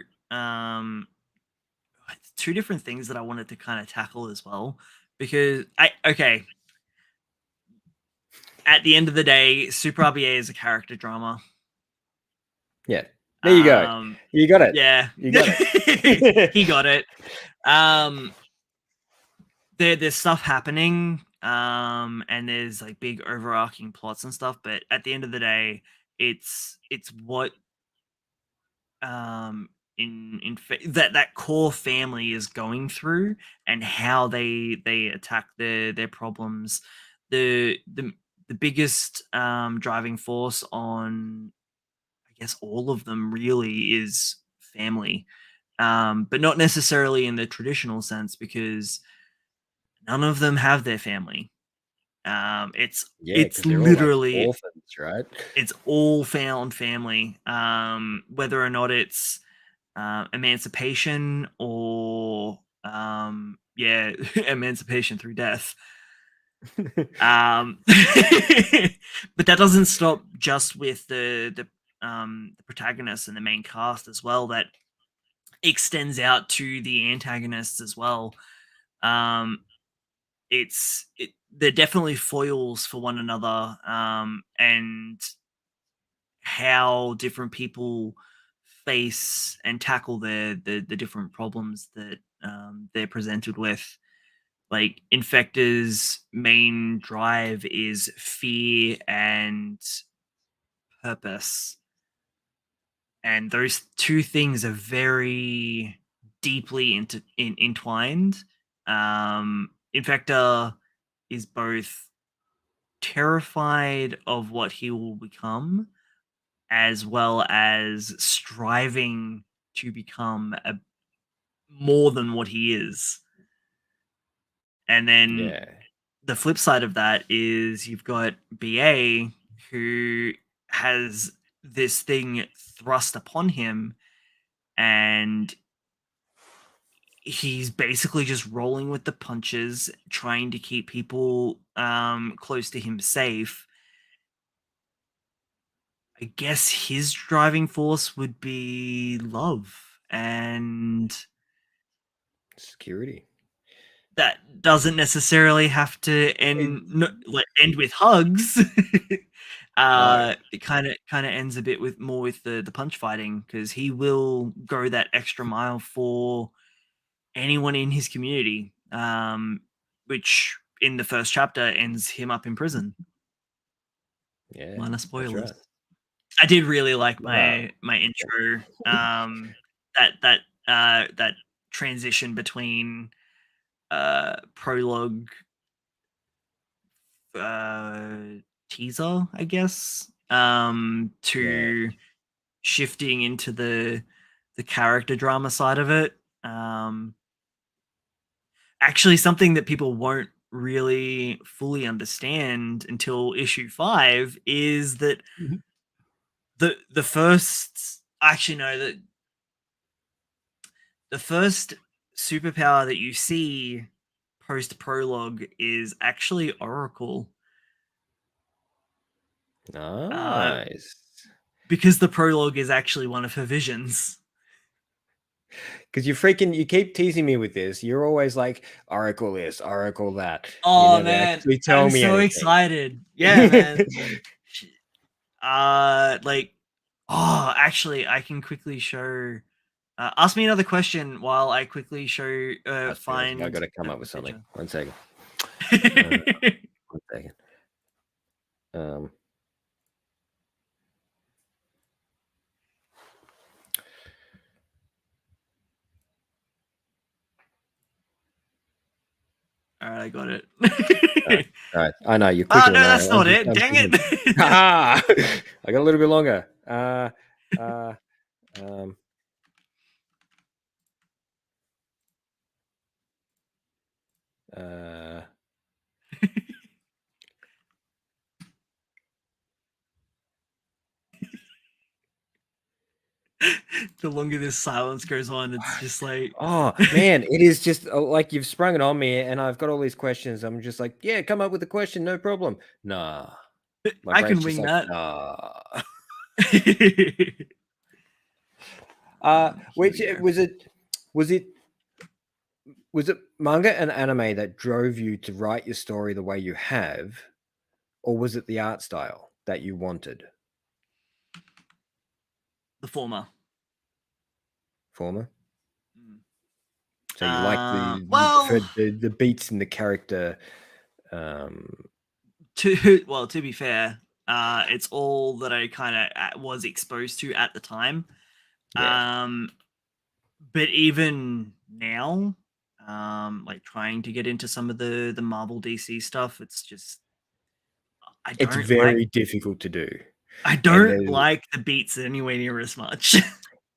two different things that I wanted to kind of tackle as well, because at the end of the day, Super RBA is a character drama. Yeah. There you go. You got it. Yeah. You got it. He got it. There's stuff happening, and there's like big overarching plots and stuff, but at the end of the day, it's what that core family is going through and how they attack their problems. The biggest driving force on, I guess, all of them really is family, but not necessarily in the traditional sense, because none of them have their family. Yeah, It's because they're all like literally, orphans, right? it's all found family, whether or not it's emancipation or yeah, emancipation through death. But that doesn't stop just with the protagonists and the main cast as well. That extends out to the antagonists as well. Um, they're definitely foils for one another, and how different people face and tackle the different problems that they're presented with. Like Infectors' main drive is fear and purpose, and those two things are very deeply entwined. Infector is both terrified of what he will become, as well as striving to become more than what he is. And then Yeah. the flip side of that is you've got BA, who has this thing thrust upon him, and he's basically just rolling with the punches, trying to keep people close to him safe. I guess his driving force would be love, and Security. that doesn't necessarily have to It- end with hugs. no. It kind of ends a bit with more with the punch fighting, because he will go that extra mile for anyone in his community, which in the first chapter ends him up in prison. Yeah, Minor that's spoilers. right. I did really like No. my intro. That transition between prologue, uh, teaser, I guess, Yeah. to shifting into the character drama side of it. Actually, something that people won't really fully understand until issue 5 is that Mhm. the first actually no the first superpower that you see post prologue is actually Oracle, uh, Nice. because the prologue is actually one of her visions. Because you keep teasing me with this. You're always like, Oracle this, Oracle that. You Oh never man, actually tell I'm me so anything. excited. Yeah, man. Like, oh, actually, I can quickly show. Ask me another question while I quickly show. I Find got to come up the with something. picture. 1 second. Uh, 1 second. Um, All right, I got it. all right. I know you're Oh quicker no, than I that's am. not it. I'm Dang thinking, it. ha! I got a little bit longer. Uh, um, uh, The longer this silence goes on, it's just like oh man, it is just like you've sprung it on me, and I've got all these questions. I'm just like, yeah, come up with a question, no problem. Nah, my I brain's can just wing like, that. nah. Here we Which go. was it was it manga and anime that drove you to write your story the way you have, or was it the art style that you wanted? The former. Former. Mm. So you like you Well, preferred the beats in the character. Um, to be fair, it's all that I kind of was exposed to at the time. yeah, Um, but even now, like trying to get into some of the Marvel DC stuff, it's just I it's don't like very difficult to do, I and don't there's like the beats anywhere near as much.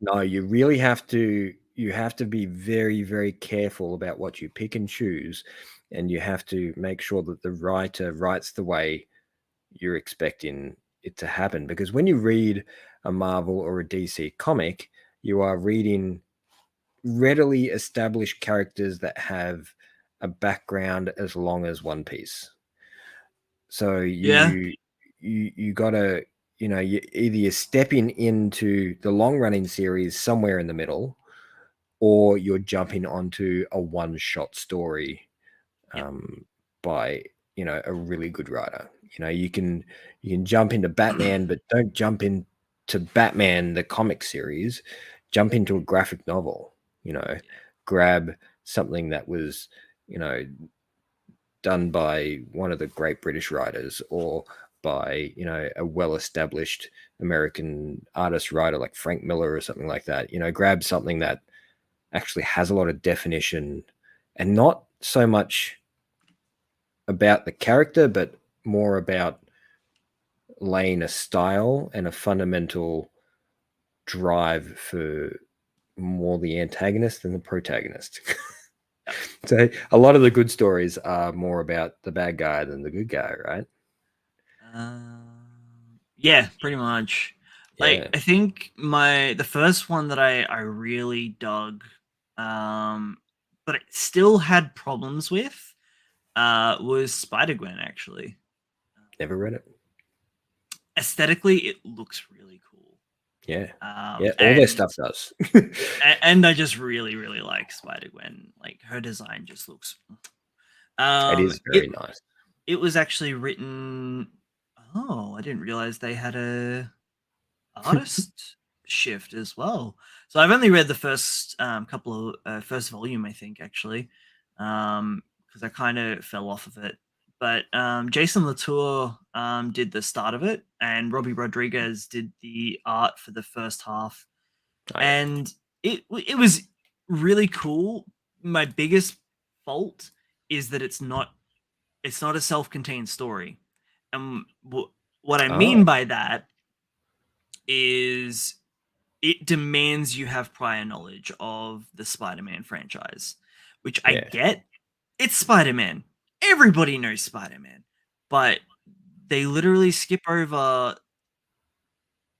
no, you really have to. You have to be very, very careful about what you pick and choose, and you have to make sure that the writer writes the way you're expecting it to happen. Because when you read a Marvel or a DC comic, you are reading readily established characters that have a background as long as One Piece. So Yeah, you gotta, you either you're stepping into the long running series somewhere in the middle, or you're jumping onto a one shot story yeah, by a really good writer. You can jump into Batman, but don't jump into Batman the comic series. Jump into a graphic novel. yeah. Grab something that was you know done by one of the great British writers, or by a well-established American artist writer like Frank Miller or something like that. Grab something that actually has a lot of definition, and not so much about the character, but more about laying a style and a fundamental drive for more the antagonist than the protagonist. So a lot of the good stories are more about the bad guy than the good guy, right? Yeah, pretty much. Like Yeah, I think the first one that I really dug, but it still had problems with, was Spider Gwen. Actually, never read it. aesthetically, it looks really cool. Yeah, Um, yeah, all their and stuff does. and I just really like Spider Gwen. Like her design just looks. It Um, is it very nice. it was actually written. Oh, I didn't realize they had a artist shift as well. So I've only read the first couple of first volume, I think, actually, because I kind of fell off of it. But Jason Latour did the start of it, and Robbie Rodriguez did the art for the first half, Oh yeah, and it was really cool. My biggest fault is that it's not a self-contained story, and what I oh mean by that is it demands you have prior knowledge of the Spider-Man franchise, which I yeah, get. It's Spider-Man. Everybody knows Spider-Man. But they literally skip over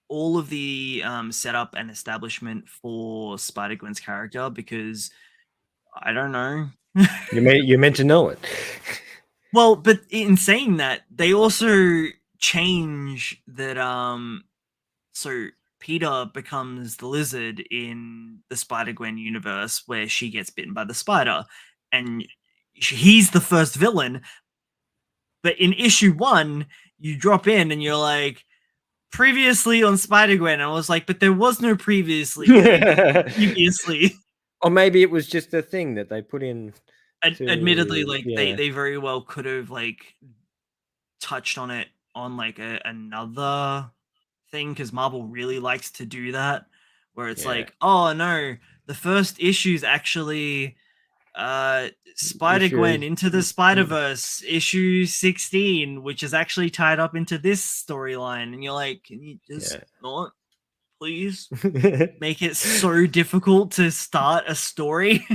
all of the setup and establishment for Spider-Gwen's character because I don't know. you're meant to know it. Well, but in saying that, they also change that so Peter becomes the lizard in the Spider-Gwen universe where she gets bitten by the spider, and he's the first villain. But in issue 1, you drop in and you're like, previously on Spider-Gwen. I was like, but there was no previously. Or maybe it was just a thing that they put in Admittedly, to, like yeah, they very well could have like touched on it on like another thing because Marvel really likes to do that, where it's yeah. like, oh no, the first issue's actually You Spider Gwen should. into the Spider Verse issue 16, which is actually tied up into this storyline, and you're like, can you just Yeah. not please make it so difficult to start a story?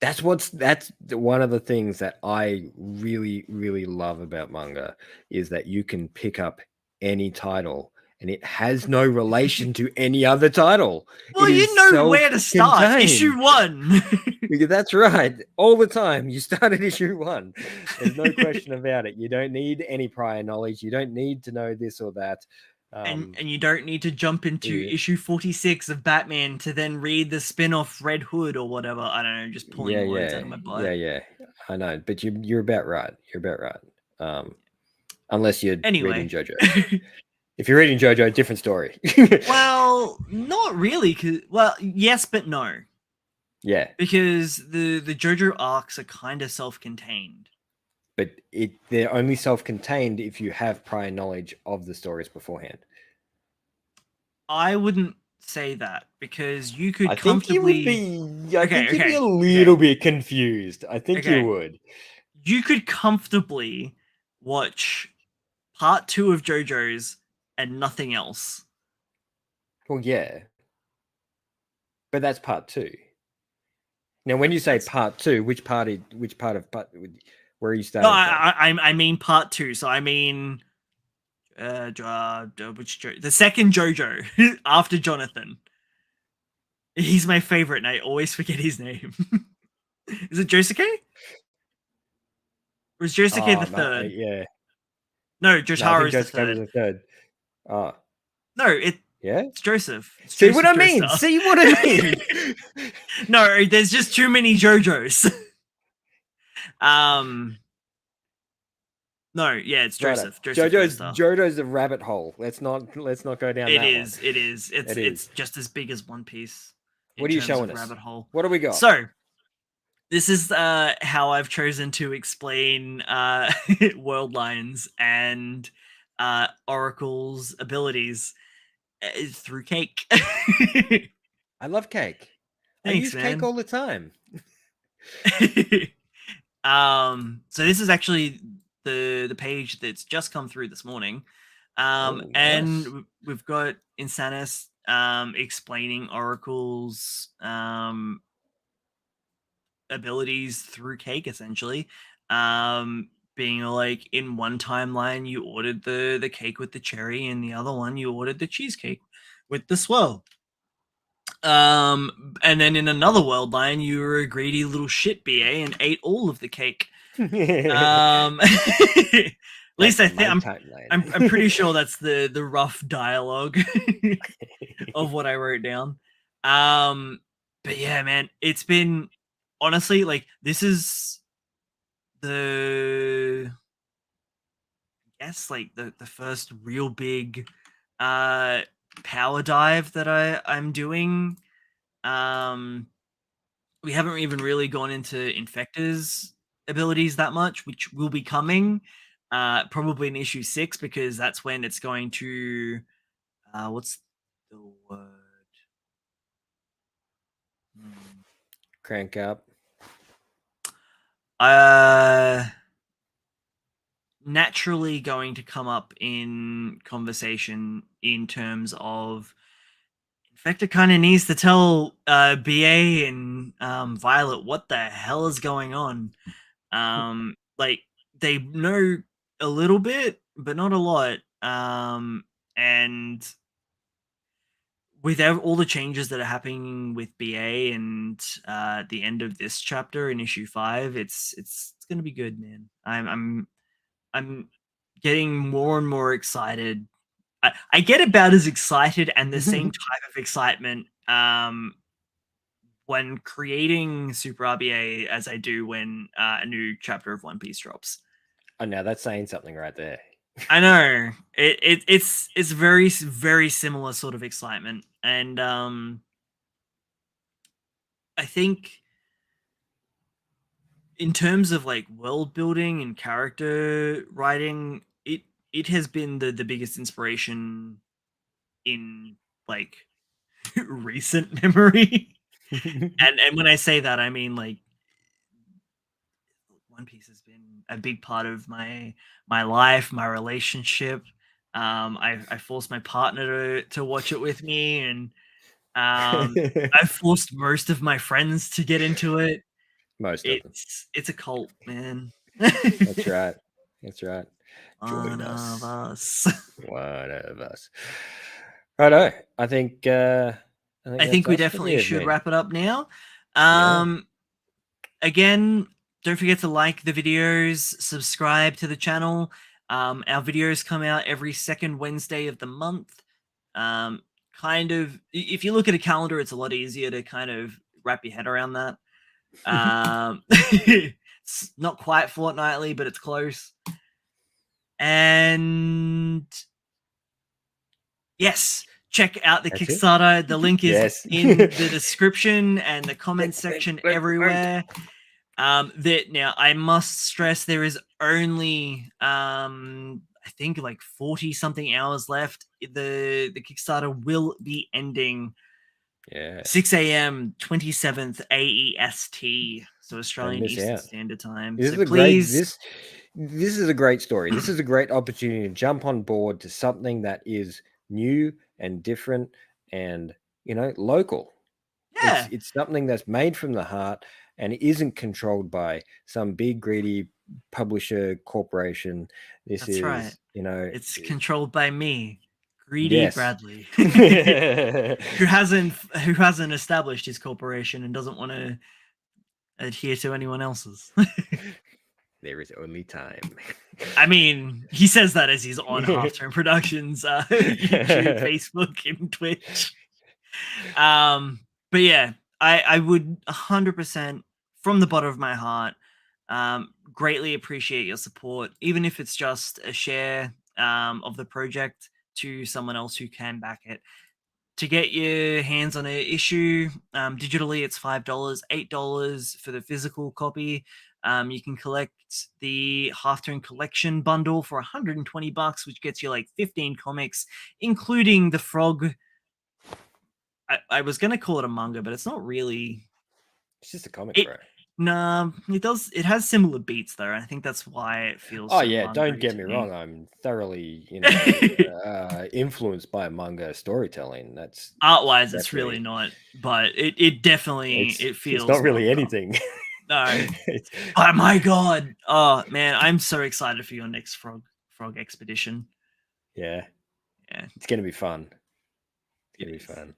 That's one of the things that I really, really love about manga, is that you can pick up any title and it has no relation to any other title. It Well, is you know where to start. self-contained. Issue 1. That's right. All the time. You start at issue 1. There's no question about it. You don't need any prior knowledge. You don't need to know this or that. And you don't need to jump into Yeah, issue 46 of Batman to then read the spin-off Red Hood or whatever. I don't know, just yeah, pulling words out yeah, of my yeah, butt. yeah. I know, but you're about right. You're about right. Unless you're reading Anyway. JoJo. If you're reading JoJo, different story. Well, not really. Well, yes, but no. Yeah, because the JoJo arcs are kind of self-contained. but they're only self-contained if you have prior knowledge of the stories beforehand. I wouldn't say that because you I could think you would comfortably. be. I Okay, think you'd be a okay, little okay, bit confused. I think you okay. would. You could comfortably watch part two of JoJo's and nothing else. Well, yeah, but that's part two. Now, when you say That's part two, which part of part? Where are you no, starting from? I mean part two. So I mean, the second JoJo after Jonathan. He's my favorite, and I always forget his name. Is it Josuke? Or is Josuke the Oh, third? yeah. No, No, I Jotaro think is the Josuke was third. the third. Oh, No, yeah. it's Joseph. It's See what Joseph I mean? Joestar. See what I mean? No, there's just too many JoJos. um, no, yeah, it's Right. Joseph Joestar. JoJo's a rabbit hole. Let's not go down It that one. is, it is. It It's is. just as big as One Piece in What are you terms showing of us? rabbit hole. What do we got? So this is how I've chosen to explain world lines and Oracle's abilities through cake. I love cake. I Thanks, use cake man. all the time. So this is actually the page that's just come through this morning. Oh, And nice. we've got Insanus explaining Oracle's abilities through cake, essentially. Being like, in one timeline you ordered the cake with the cherry, and the other one you ordered the cheesecake with the swirl. And then in another world line, you were a greedy little shit BA and ate all of the cake. At least That's I think my I'm pretty timeline. sure that's the rough dialogue of what I wrote down. Um, but yeah, man, it's been, honestly, like, this is the, I guess, like the first real big uh power dive that I'm doing. Um, we haven't even really gone into Infectors abilities that much, which will be coming probably in issue 6, because that's when it's going to what's the word? Hmm. Crank up. Uh Naturally going to come up in conversation in terms of Infector kind of needs to tell BA and Violet what the hell is going on. Like, they know a little bit, but not a lot. And with all the changes that are happening with BA and the end of this chapter in issue 5, it's gonna be good, man. I'm getting more and more excited. I get about as excited and the same type of excitement when creating Super RBA as I do when a new chapter of One Piece drops. Oh, now that's saying something right there. I know it's very similar sort of excitement, and I think in terms of like world building and character writing, it has been the biggest inspiration in, like, recent memory. And when I say that, I mean, like, One Piece has been a big part of my life, my relationship. I forced my partner to watch it with me, and I forced most of my friends to get into it. Most of them. It's a cult, man. That's right. That's right. One Join of us. us. One of us. Righto. I think I that's think we us for the definitely should evening. wrap it up now. Yeah. Um, Again, don't forget to like the videos, subscribe to the channel. Our videos come out every second Wednesday of the month. Um, kind of, if you look at a calendar, it's a lot easier to kind of wrap your head around that. It's not quite fortnightly, but it's close. And yes, check out the That's it? Kickstarter. The link is Yes. in the description and the comments Click, section click, everywhere. That now I must stress there is only I think like 40 something hours left. The Kickstarter will be ending Yeah. 6 a.m. 27th AEST, so Don't Australian miss Eastern out. Standard Time. This So is a great please, this is a great story. This is a great opportunity to jump on board to something that is new and different and, you know, local. yeah, It's something that's made from the heart and it isn't controlled by some big greedy publisher corporation. This that's right. is, you know, It's controlled by me, greedy yes. Bradley, who hasn't established his corporation and doesn't want to adhere to anyone else's. There is only time. I mean, he says that as he's on Half Tone Productions, YouTube, Facebook, and Twitch. But yeah, I would 100% from the bottom of my heart greatly appreciate your support, even if it's just a share of the project to someone else who can back it. To get your hands on an issue digitally, it's $5, $8 for the physical copy. You can collect the Halftone Collection bundle for $120, which gets you like 15 comics, including the Frog. I was gonna call it a manga, but it's not really. It's just a comic, It bro. no, it does. It has similar beats though. I think that's why it feels Oh so yeah, don't manga get to me me. wrong. I'm thoroughly, you know, influenced by manga storytelling. That's Art wise, it's really definitely not, but it definitely it it's not feels really manga. anything. No, It's, oh my god! Oh man, I'm so excited for your next frog expedition. yeah, Yeah, it's gonna be fun. It's it gonna be is. fun.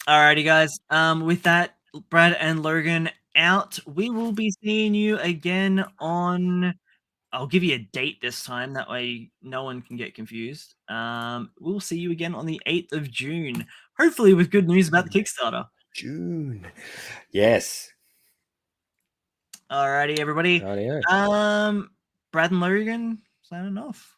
Alrighty, guys. With that, Brad and Logan out. We will be seeing you again on. I'll give you a date this time. That way, no one can get confused. We'll see you again on the 8th of June. Hopefully, with good news about the Kickstarter. June. Yes. Alrighty, everybody. Rightio. Brad and Logan signing off.